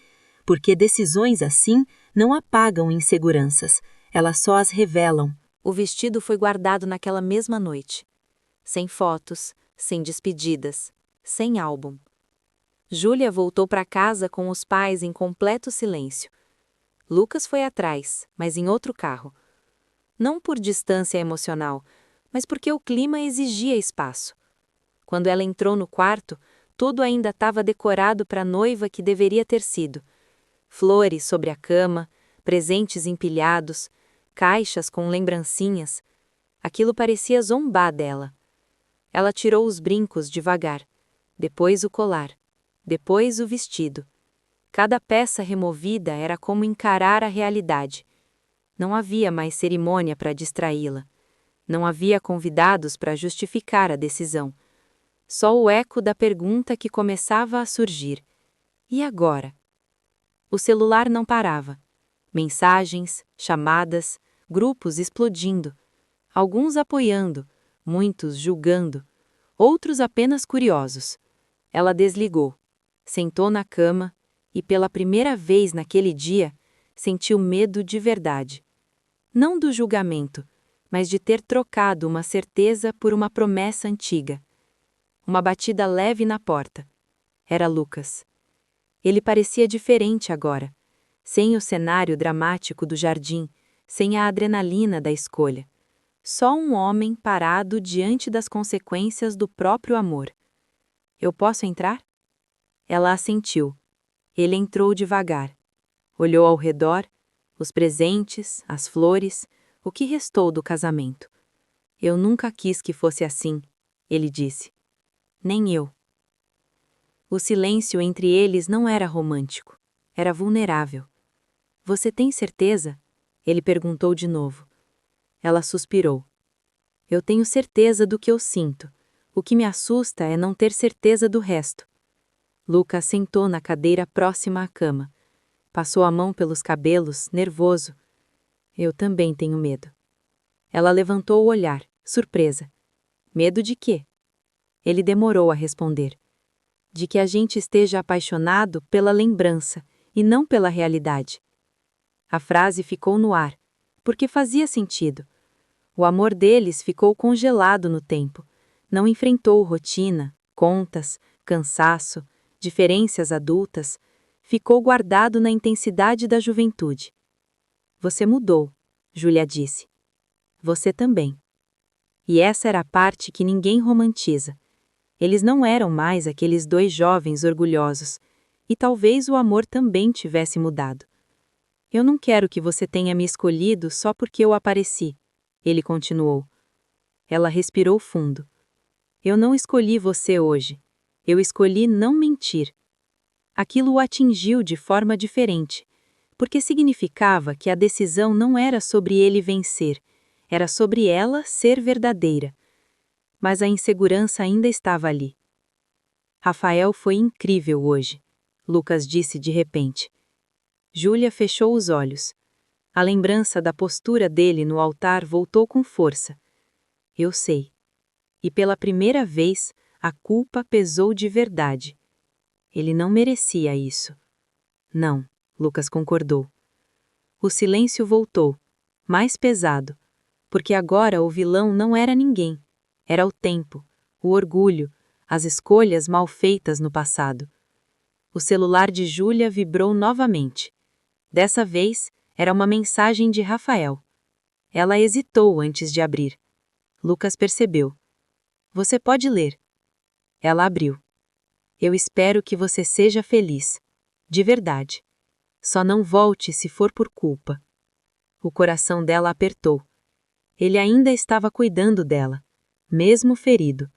porque decisões assim não apagam inseguranças, elas só as revelam. O vestido foi guardado naquela mesma noite. Sem fotos, sem despedidas, sem álbum. Júlia voltou para casa com os pais em completo silêncio. Lucas foi atrás, mas em outro carro. Não por distância emocional, mas porque o clima exigia espaço. Quando ela entrou no quarto, tudo ainda estava decorado para a noiva que deveria ter sido. Flores sobre a cama, presentes empilhados, caixas com lembrancinhas. Aquilo parecia zombar dela. Ela tirou os brincos devagar, depois o colar, depois o vestido. Cada peça removida era como encarar a realidade. Não havia mais cerimônia para distraí-la. Não havia convidados para justificar a decisão. Só o eco da pergunta que começava a surgir. E agora? O celular não parava. Mensagens, chamadas, grupos explodindo. Alguns apoiando, muitos julgando, outros apenas curiosos. Ela desligou, sentou na cama e, pela primeira vez naquele dia, sentiu medo de verdade. Não do julgamento, mas de ter trocado uma certeza por uma promessa antiga. Uma batida leve na porta. Era Lucas. Ele parecia diferente agora, sem o cenário dramático do jardim, sem a adrenalina da escolha. Só um homem parado diante das consequências do próprio amor. Eu posso entrar? Ela assentiu. Ele entrou devagar. Olhou ao redor, os presentes, as flores, o que restou do casamento. Eu nunca quis que fosse assim, ele disse. Nem eu. O silêncio entre eles não era romântico, era vulnerável. Você tem certeza? Ele perguntou de novo. Ela suspirou. Eu tenho certeza do que eu sinto. O que me assusta é não ter certeza do resto. Lucas sentou na cadeira próxima à cama. Passou a mão pelos cabelos, nervoso. Eu também tenho medo. Ela levantou o olhar, surpresa. Medo de quê? Ele demorou a responder. De que a gente esteja apaixonado pela lembrança e não pela realidade. A frase ficou no ar, porque fazia sentido. O amor deles ficou congelado no tempo. Não enfrentou rotina, contas, cansaço, diferenças adultas. Ficou guardado na intensidade da juventude. Você mudou, Júlia disse. Você também. E essa era a parte que ninguém romantiza. Eles não eram mais aqueles 2 jovens orgulhosos, e talvez o amor também tivesse mudado. Eu não quero que você tenha me escolhido só porque eu apareci, ele continuou. Ela respirou fundo. Eu não escolhi você hoje. Eu escolhi não mentir. Aquilo o atingiu de forma diferente, porque significava que a decisão não era sobre ele vencer, era sobre ela ser verdadeira. Mas a insegurança ainda estava ali. Rafael foi incrível hoje, Lucas disse de repente. Júlia fechou os olhos. A lembrança da postura dele no altar voltou com força. Eu sei. E pela primeira vez, a culpa pesou de verdade. Ele não merecia isso. Não, Lucas concordou. O silêncio voltou, mais pesado, porque agora o vilão não era ninguém. Era o tempo, o orgulho, as escolhas mal feitas no passado. O celular de Júlia vibrou novamente. Dessa vez, era uma mensagem de Rafael. Ela hesitou antes de abrir. Lucas percebeu. Você pode ler. Ela abriu. Eu espero que você seja feliz. De verdade. Só não volte se for por culpa. O coração dela apertou. Ele ainda estava cuidando dela, mesmo ferido.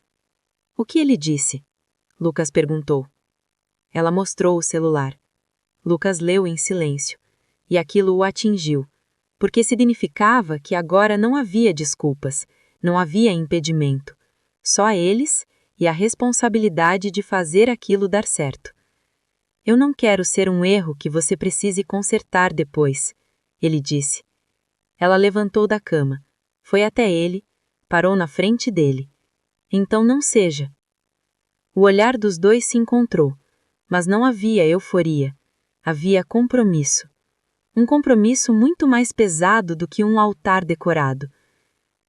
O que ele disse? Lucas perguntou. Ela mostrou o celular. Lucas leu em silêncio, e aquilo o atingiu, porque significava que agora não havia desculpas, não havia impedimento. Só eles e a responsabilidade de fazer aquilo dar certo. Eu não quero ser um erro que você precise consertar depois, ele disse. Ela levantou da cama, foi até ele, parou na frente dele. Então não seja. O olhar dos dois se encontrou, mas não havia euforia, havia compromisso. Um compromisso muito mais pesado do que um altar decorado.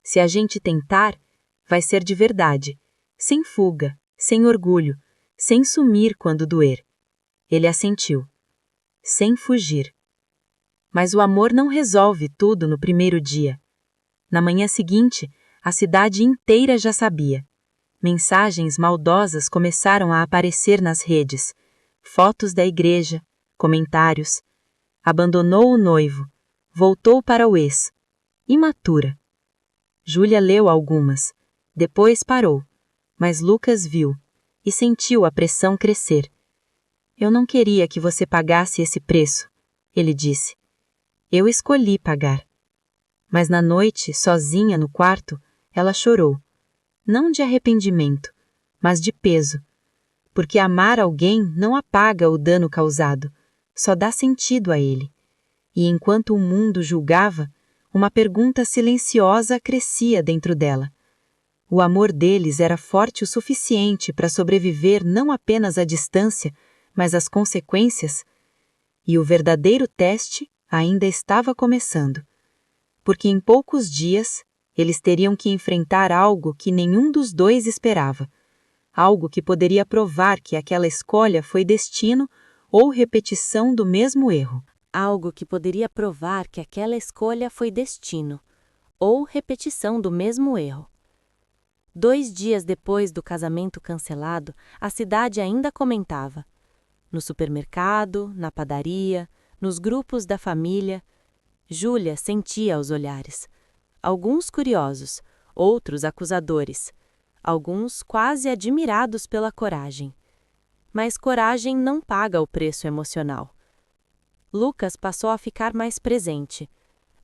Se a gente tentar, vai ser de verdade, sem fuga, sem orgulho, sem sumir quando doer. Ele assentiu. Sem fugir. Mas o amor não resolve tudo no primeiro dia. Na manhã seguinte, a cidade inteira já sabia. Mensagens maldosas começaram a aparecer nas redes. Fotos da igreja, comentários. Abandonou o noivo. Voltou para o ex. Imatura. Júlia leu algumas. Depois parou. Mas Lucas viu. E sentiu a pressão crescer. Eu não queria que você pagasse esse preço, ele disse. Eu escolhi pagar. Mas na noite, sozinha no quarto, ela chorou. Não de arrependimento, mas de peso. Porque amar alguém não apaga o dano causado, só dá sentido a ele. E enquanto o mundo julgava, uma pergunta silenciosa crescia dentro dela. O amor deles era forte o suficiente para sobreviver não apenas à distância, mas às consequências. E o verdadeiro teste ainda estava começando. Porque em poucos dias, eles teriam que enfrentar algo que nenhum dos dois esperava. Algo que poderia provar que aquela escolha foi destino ou repetição do mesmo erro. Algo que poderia provar que aquela escolha foi destino, ou repetição do mesmo erro. 2 dias depois do casamento cancelado, a cidade ainda comentava. No supermercado, na padaria, nos grupos da família, Júlia sentia os olhares. Alguns curiosos, outros acusadores, alguns quase admirados pela coragem. Mas coragem não paga o preço emocional. Lucas passou a ficar mais presente.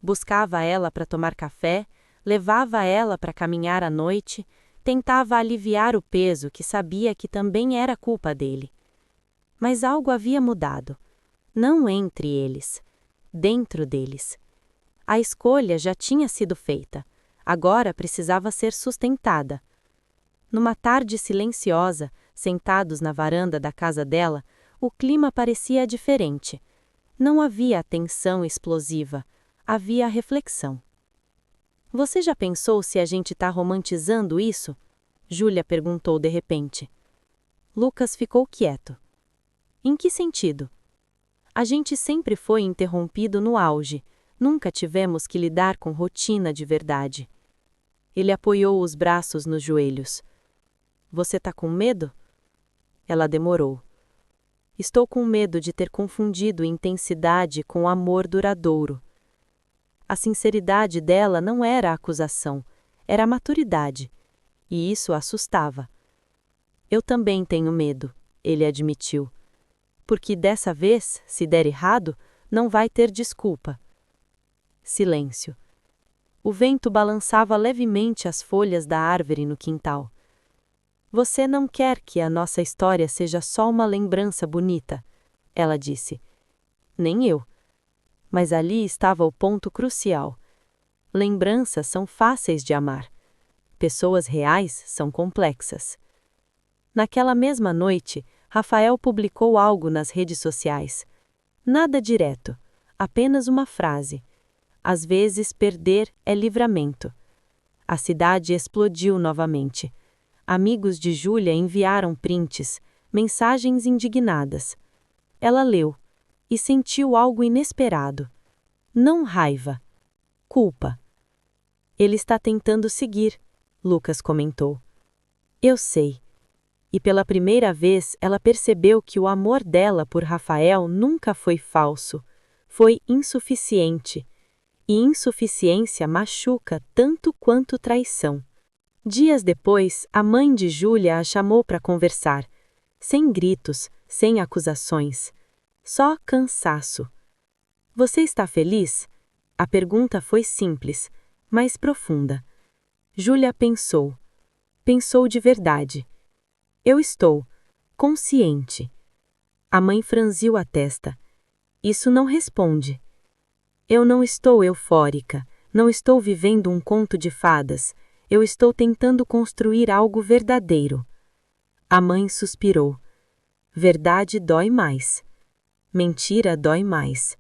Buscava ela para tomar café, levava ela para caminhar à noite, tentava aliviar o peso que sabia que também era culpa dele. Mas algo havia mudado. Não entre eles, dentro deles. A escolha já tinha sido feita, agora precisava ser sustentada. Numa tarde silenciosa, sentados na varanda da casa dela, o clima parecia diferente. Não havia a tensão explosiva, havia a reflexão. Você já pensou se a gente está romantizando isso? Júlia perguntou de repente. Lucas ficou quieto. Em que sentido? A gente sempre foi interrompido no auge, nunca tivemos que lidar com rotina de verdade. Ele apoiou os braços nos joelhos. Você tá com medo? Ela demorou. Estou com medo de ter confundido intensidade com amor duradouro. A sinceridade dela não era acusação, era a maturidade, e isso a assustava. Eu também tenho medo, ele admitiu. Porque dessa vez, se der errado, não vai ter desculpa. Silêncio. O vento balançava levemente as folhas da árvore no quintal. Você não quer que a nossa história seja só uma lembrança bonita, ela disse. Nem eu. Mas ali estava o ponto crucial. Lembranças são fáceis de amar. Pessoas reais são complexas. Naquela mesma noite, Rafael publicou algo nas redes sociais. Nada direto, apenas uma frase. Às vezes, perder é livramento. A cidade explodiu novamente. Amigos de Júlia enviaram prints, mensagens indignadas. Ela leu e sentiu algo inesperado. Não raiva. Culpa. Ele está tentando seguir, Lucas comentou. Eu sei. E pela primeira vez ela percebeu que o amor dela por Rafael nunca foi falso, foi insuficiente. E insuficiência machuca tanto quanto traição. Dias depois, a mãe de Júlia a chamou para conversar, sem gritos, sem acusações. Só cansaço. Você está feliz? A pergunta foi simples, mas profunda. Júlia pensou. Pensou de verdade. Eu estou consciente. A mãe franziu a testa. Isso não responde. Eu não estou eufórica, não estou vivendo um conto de fadas, eu estou tentando construir algo verdadeiro. A mãe suspirou. Verdade dói mais. Mentira dói mais.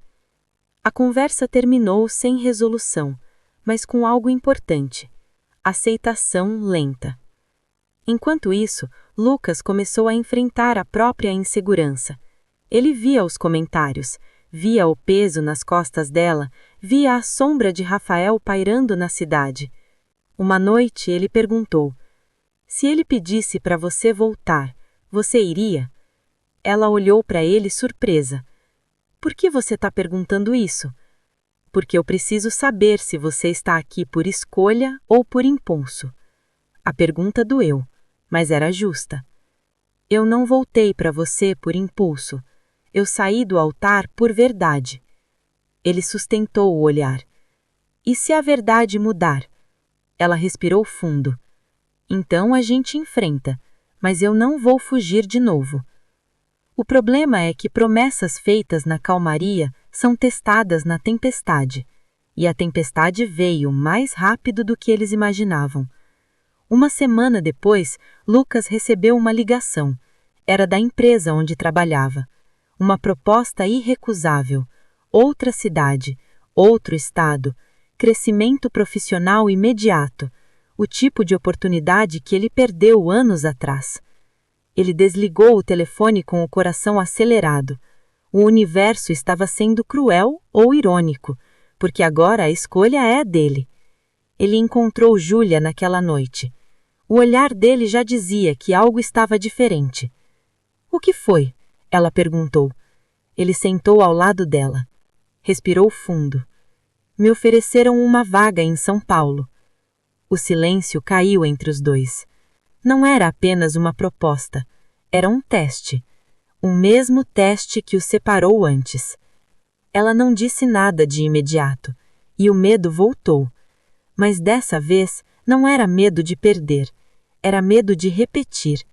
A conversa terminou sem resolução, mas com algo importante: aceitação lenta. Enquanto isso, Lucas começou a enfrentar a própria insegurança. Ele via os comentários, via o peso nas costas dela, via a sombra de Rafael pairando na cidade. Uma noite ele perguntou: se ele pedisse para você voltar, você iria? Ela olhou para ele surpresa. Por que você está perguntando isso? Porque eu preciso saber se você está aqui por escolha ou por impulso. A pergunta doeu, mas era justa. Eu não voltei para você por impulso. Eu saí do altar por verdade. Ele sustentou o olhar. E se a verdade mudar? Ela respirou fundo. Então a gente enfrenta, mas eu não vou fugir de novo. O problema é que promessas feitas na calmaria são testadas na tempestade. E a tempestade veio mais rápido do que eles imaginavam. Uma semana depois, Lucas recebeu uma ligação. Era da empresa onde trabalhava. Uma proposta irrecusável. Outra cidade, outro estado, crescimento profissional imediato. O tipo de oportunidade que ele perdeu anos atrás. Ele desligou o telefone com o coração acelerado. O universo estava sendo cruel ou irônico, porque agora a escolha é dele. Ele encontrou Júlia naquela noite. O olhar dele já dizia que algo estava diferente. O que foi? Ela perguntou. Ele sentou ao lado dela. Respirou fundo. Me ofereceram uma vaga em São Paulo. O silêncio caiu entre os dois. Não era apenas uma proposta, era um teste. O mesmo teste que os separou antes. Ela não disse nada de imediato, e o medo voltou. Mas dessa vez não era medo de perder, era medo de repetir.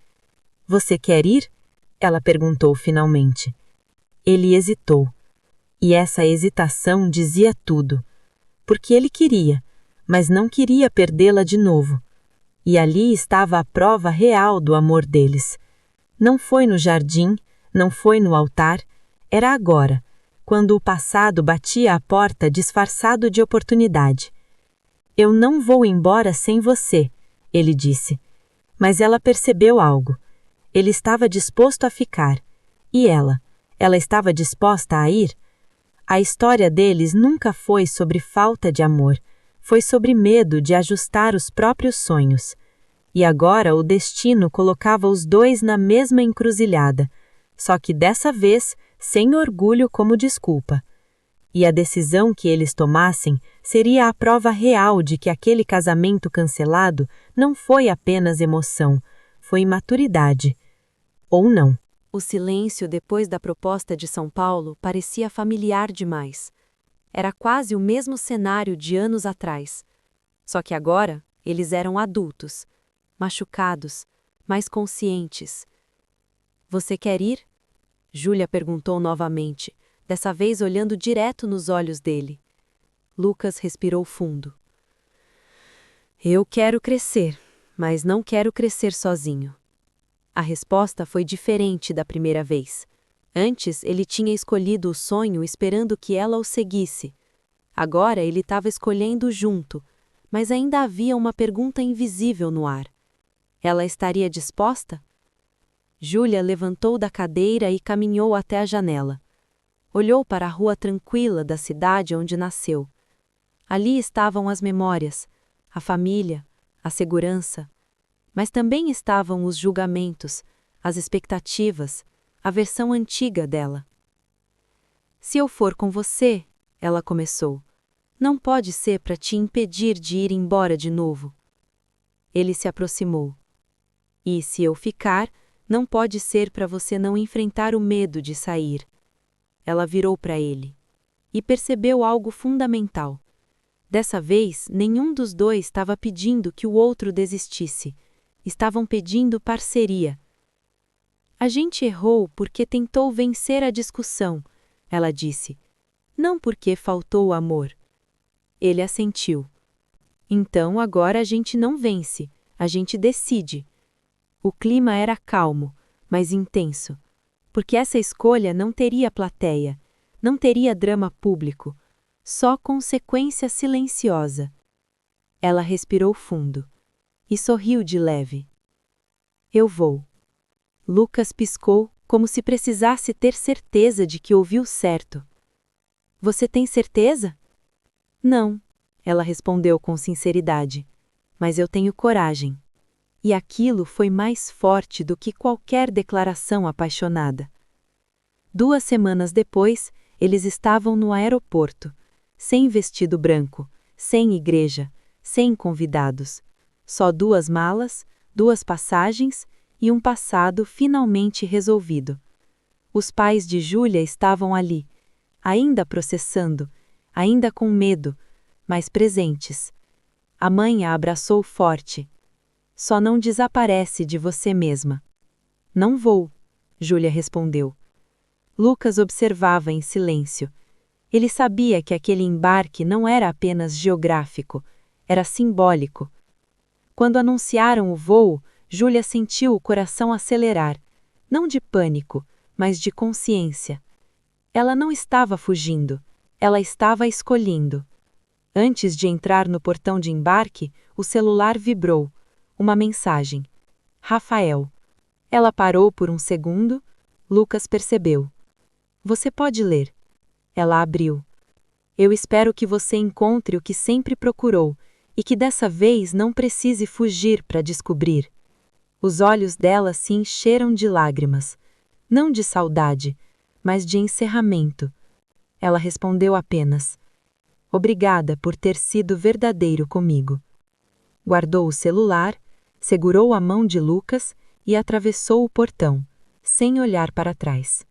Você quer ir? Ela perguntou finalmente. Ele hesitou. E essa hesitação dizia tudo. Porque ele queria, mas não queria perdê-la de novo. E ali estava a prova real do amor deles. Não foi no jardim, não foi no altar, era agora, quando o passado batia à porta disfarçado de oportunidade. Eu não vou embora sem você, ele disse. Mas ela percebeu algo. Ele estava disposto a ficar. E ela estava disposta a ir? A história deles nunca foi sobre falta de amor, foi sobre medo de ajustar os próprios sonhos. E agora o destino colocava os dois na mesma encruzilhada, só que dessa vez sem orgulho como desculpa. E a decisão que eles tomassem seria a prova real de que aquele casamento cancelado não foi apenas emoção, foi maturidade. Ou não. O silêncio depois da proposta de São Paulo parecia familiar demais. Era quase o mesmo cenário de anos atrás. Só que agora, eles eram adultos, machucados, mais conscientes. Você quer ir? Júlia perguntou novamente, dessa vez olhando direto nos olhos dele. Lucas respirou fundo. Eu quero crescer, mas não quero crescer sozinho. A resposta foi diferente da primeira vez. Antes, ele tinha escolhido o sonho esperando que ela o seguisse. Agora ele estava escolhendo junto, mas ainda havia uma pergunta invisível no ar. Ela estaria disposta? Júlia levantou da cadeira e caminhou até a janela. Olhou para a rua tranquila da cidade onde nasceu. Ali estavam as memórias, a família, a segurança, mas também estavam os julgamentos, as expectativas, a versão antiga dela. Se eu for com você, ela começou, não pode ser para te impedir de ir embora de novo. Ele se aproximou. E se eu ficar, não pode ser para você não enfrentar o medo de sair. Ela virou para ele. E percebeu algo fundamental. Dessa vez, nenhum dos dois estava pedindo que o outro desistisse. Estavam pedindo parceria. A gente errou porque tentou vencer a discussão, ela disse. Não porque faltou amor. Ele assentiu. Então agora a gente não vence, a gente decide. O clima era calmo, mas intenso, porque essa escolha não teria plateia, não teria drama público, só consequência silenciosa. Ela respirou fundo e sorriu de leve. Eu vou. Lucas piscou, como se precisasse ter certeza de que ouviu certo. Você tem certeza? Não, ela respondeu com sinceridade, mas eu tenho coragem. E aquilo foi mais forte do que qualquer declaração apaixonada. 2 semanas depois, eles estavam no aeroporto, sem vestido branco, sem igreja, sem convidados. Só 2 malas, 2 passagens e um passado finalmente resolvido. Os pais de Júlia estavam ali, ainda processando, ainda com medo, mas presentes. A mãe a abraçou forte. Só não desaparece de você mesma. Não vou, Júlia respondeu. Lucas observava em silêncio. Ele sabia que aquele embarque não era apenas geográfico, era simbólico. Quando anunciaram o voo, Júlia sentiu o coração acelerar, não de pânico, mas de consciência. Ela não estava fugindo, ela estava escolhendo. Antes de entrar no portão de embarque, o celular vibrou. Uma mensagem. Rafael. Ela parou por um segundo. Lucas percebeu. Você pode ler. Ela abriu. Eu espero que você encontre o que sempre procurou e que dessa vez não precise fugir para descobrir. Os olhos dela se encheram de lágrimas. Não de saudade, mas de encerramento. Ela respondeu apenas. Obrigada por ter sido verdadeiro comigo. Guardou o celular, segurou a mão de Lucas e atravessou o portão, sem olhar para trás.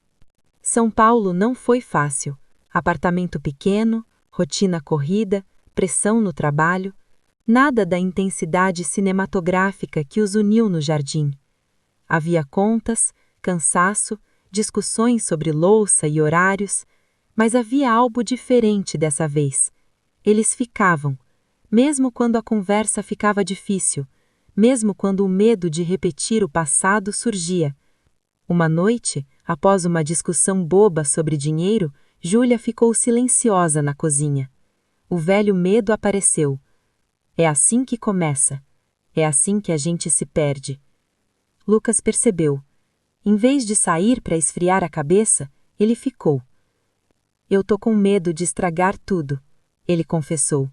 São Paulo não foi fácil. Apartamento pequeno, rotina corrida, pressão no trabalho, nada da intensidade cinematográfica que os uniu no jardim. Havia contas, cansaço, discussões sobre louça e horários, mas havia algo diferente dessa vez. Eles ficavam, mesmo quando a conversa ficava difícil, mesmo quando o medo de repetir o passado surgia. Uma noite, após uma discussão boba sobre dinheiro, Júlia ficou silenciosa na cozinha. O velho medo apareceu. É assim que começa. É assim que a gente se perde. Lucas percebeu. Em vez de sair para esfriar a cabeça, ele ficou. Eu tô com medo de estragar tudo, ele confessou.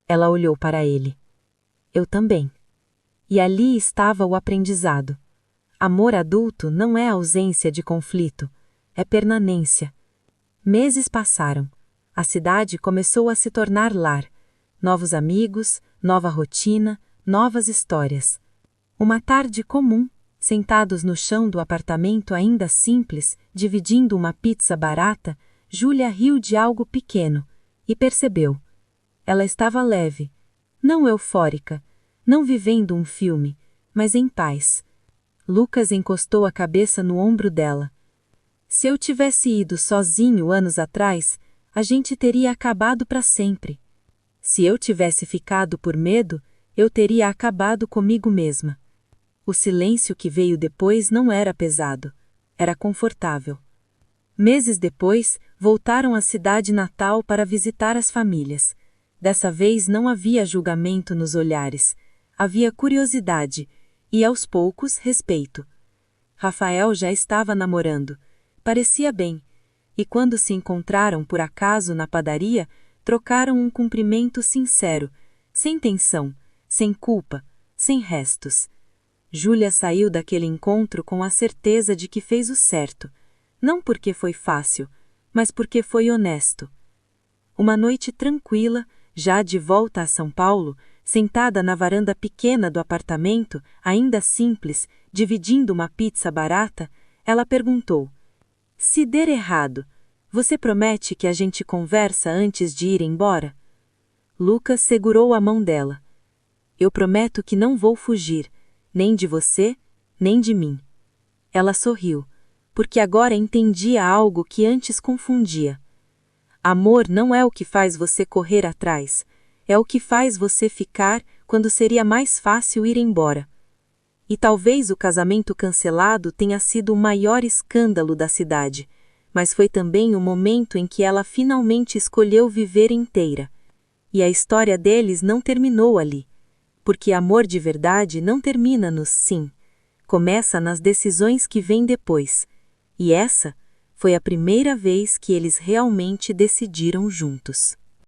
Ela olhou para ele. Eu também. E ali estava o aprendizado. Amor adulto não é ausência de conflito, é permanência. Meses passaram. A cidade começou a se tornar lar. Novos amigos, nova rotina, novas histórias. Uma tarde comum, sentados no chão do apartamento ainda simples, dividindo uma pizza barata, Júlia riu de algo pequeno e percebeu. Ela estava leve, não eufórica, não vivendo um filme, mas em paz. Lucas encostou a cabeça no ombro dela. Se eu tivesse ido sozinho anos atrás, a gente teria acabado para sempre. Se eu tivesse ficado por medo, eu teria acabado comigo mesma. O silêncio que veio depois não era pesado, era confortável. Meses depois, voltaram à cidade natal para visitar as famílias. Dessa vez não havia julgamento nos olhares, havia curiosidade e, aos poucos, respeito. Rafael já estava namorando, parecia bem, e quando se encontraram por acaso na padaria, trocaram um cumprimento sincero, sem tensão, sem sem culpa, sem restos. Júlia saiu daquele encontro com a certeza de que fez o certo, não porque foi fácil, mas porque foi honesto. Uma noite tranquila, já de volta a São Paulo, sentada na varanda pequena do apartamento, ainda simples, dividindo uma pizza barata, ela perguntou: "Se der errado, você promete que a gente conversa antes de ir embora?" Lucas segurou a mão dela. "Eu prometo que não vou fugir, nem de você, nem de mim." Ela sorriu, porque agora entendia algo que antes confundia. Amor não é o que faz você correr atrás, é o que faz você ficar quando seria mais fácil ir embora. E talvez o casamento cancelado tenha sido o maior escândalo da cidade, mas foi também o momento em que ela finalmente escolheu viver inteira. E a história deles não terminou ali, porque amor de verdade não termina nos sim, começa nas decisões que vêm depois. E essa foi a primeira vez que eles realmente decidiram juntos.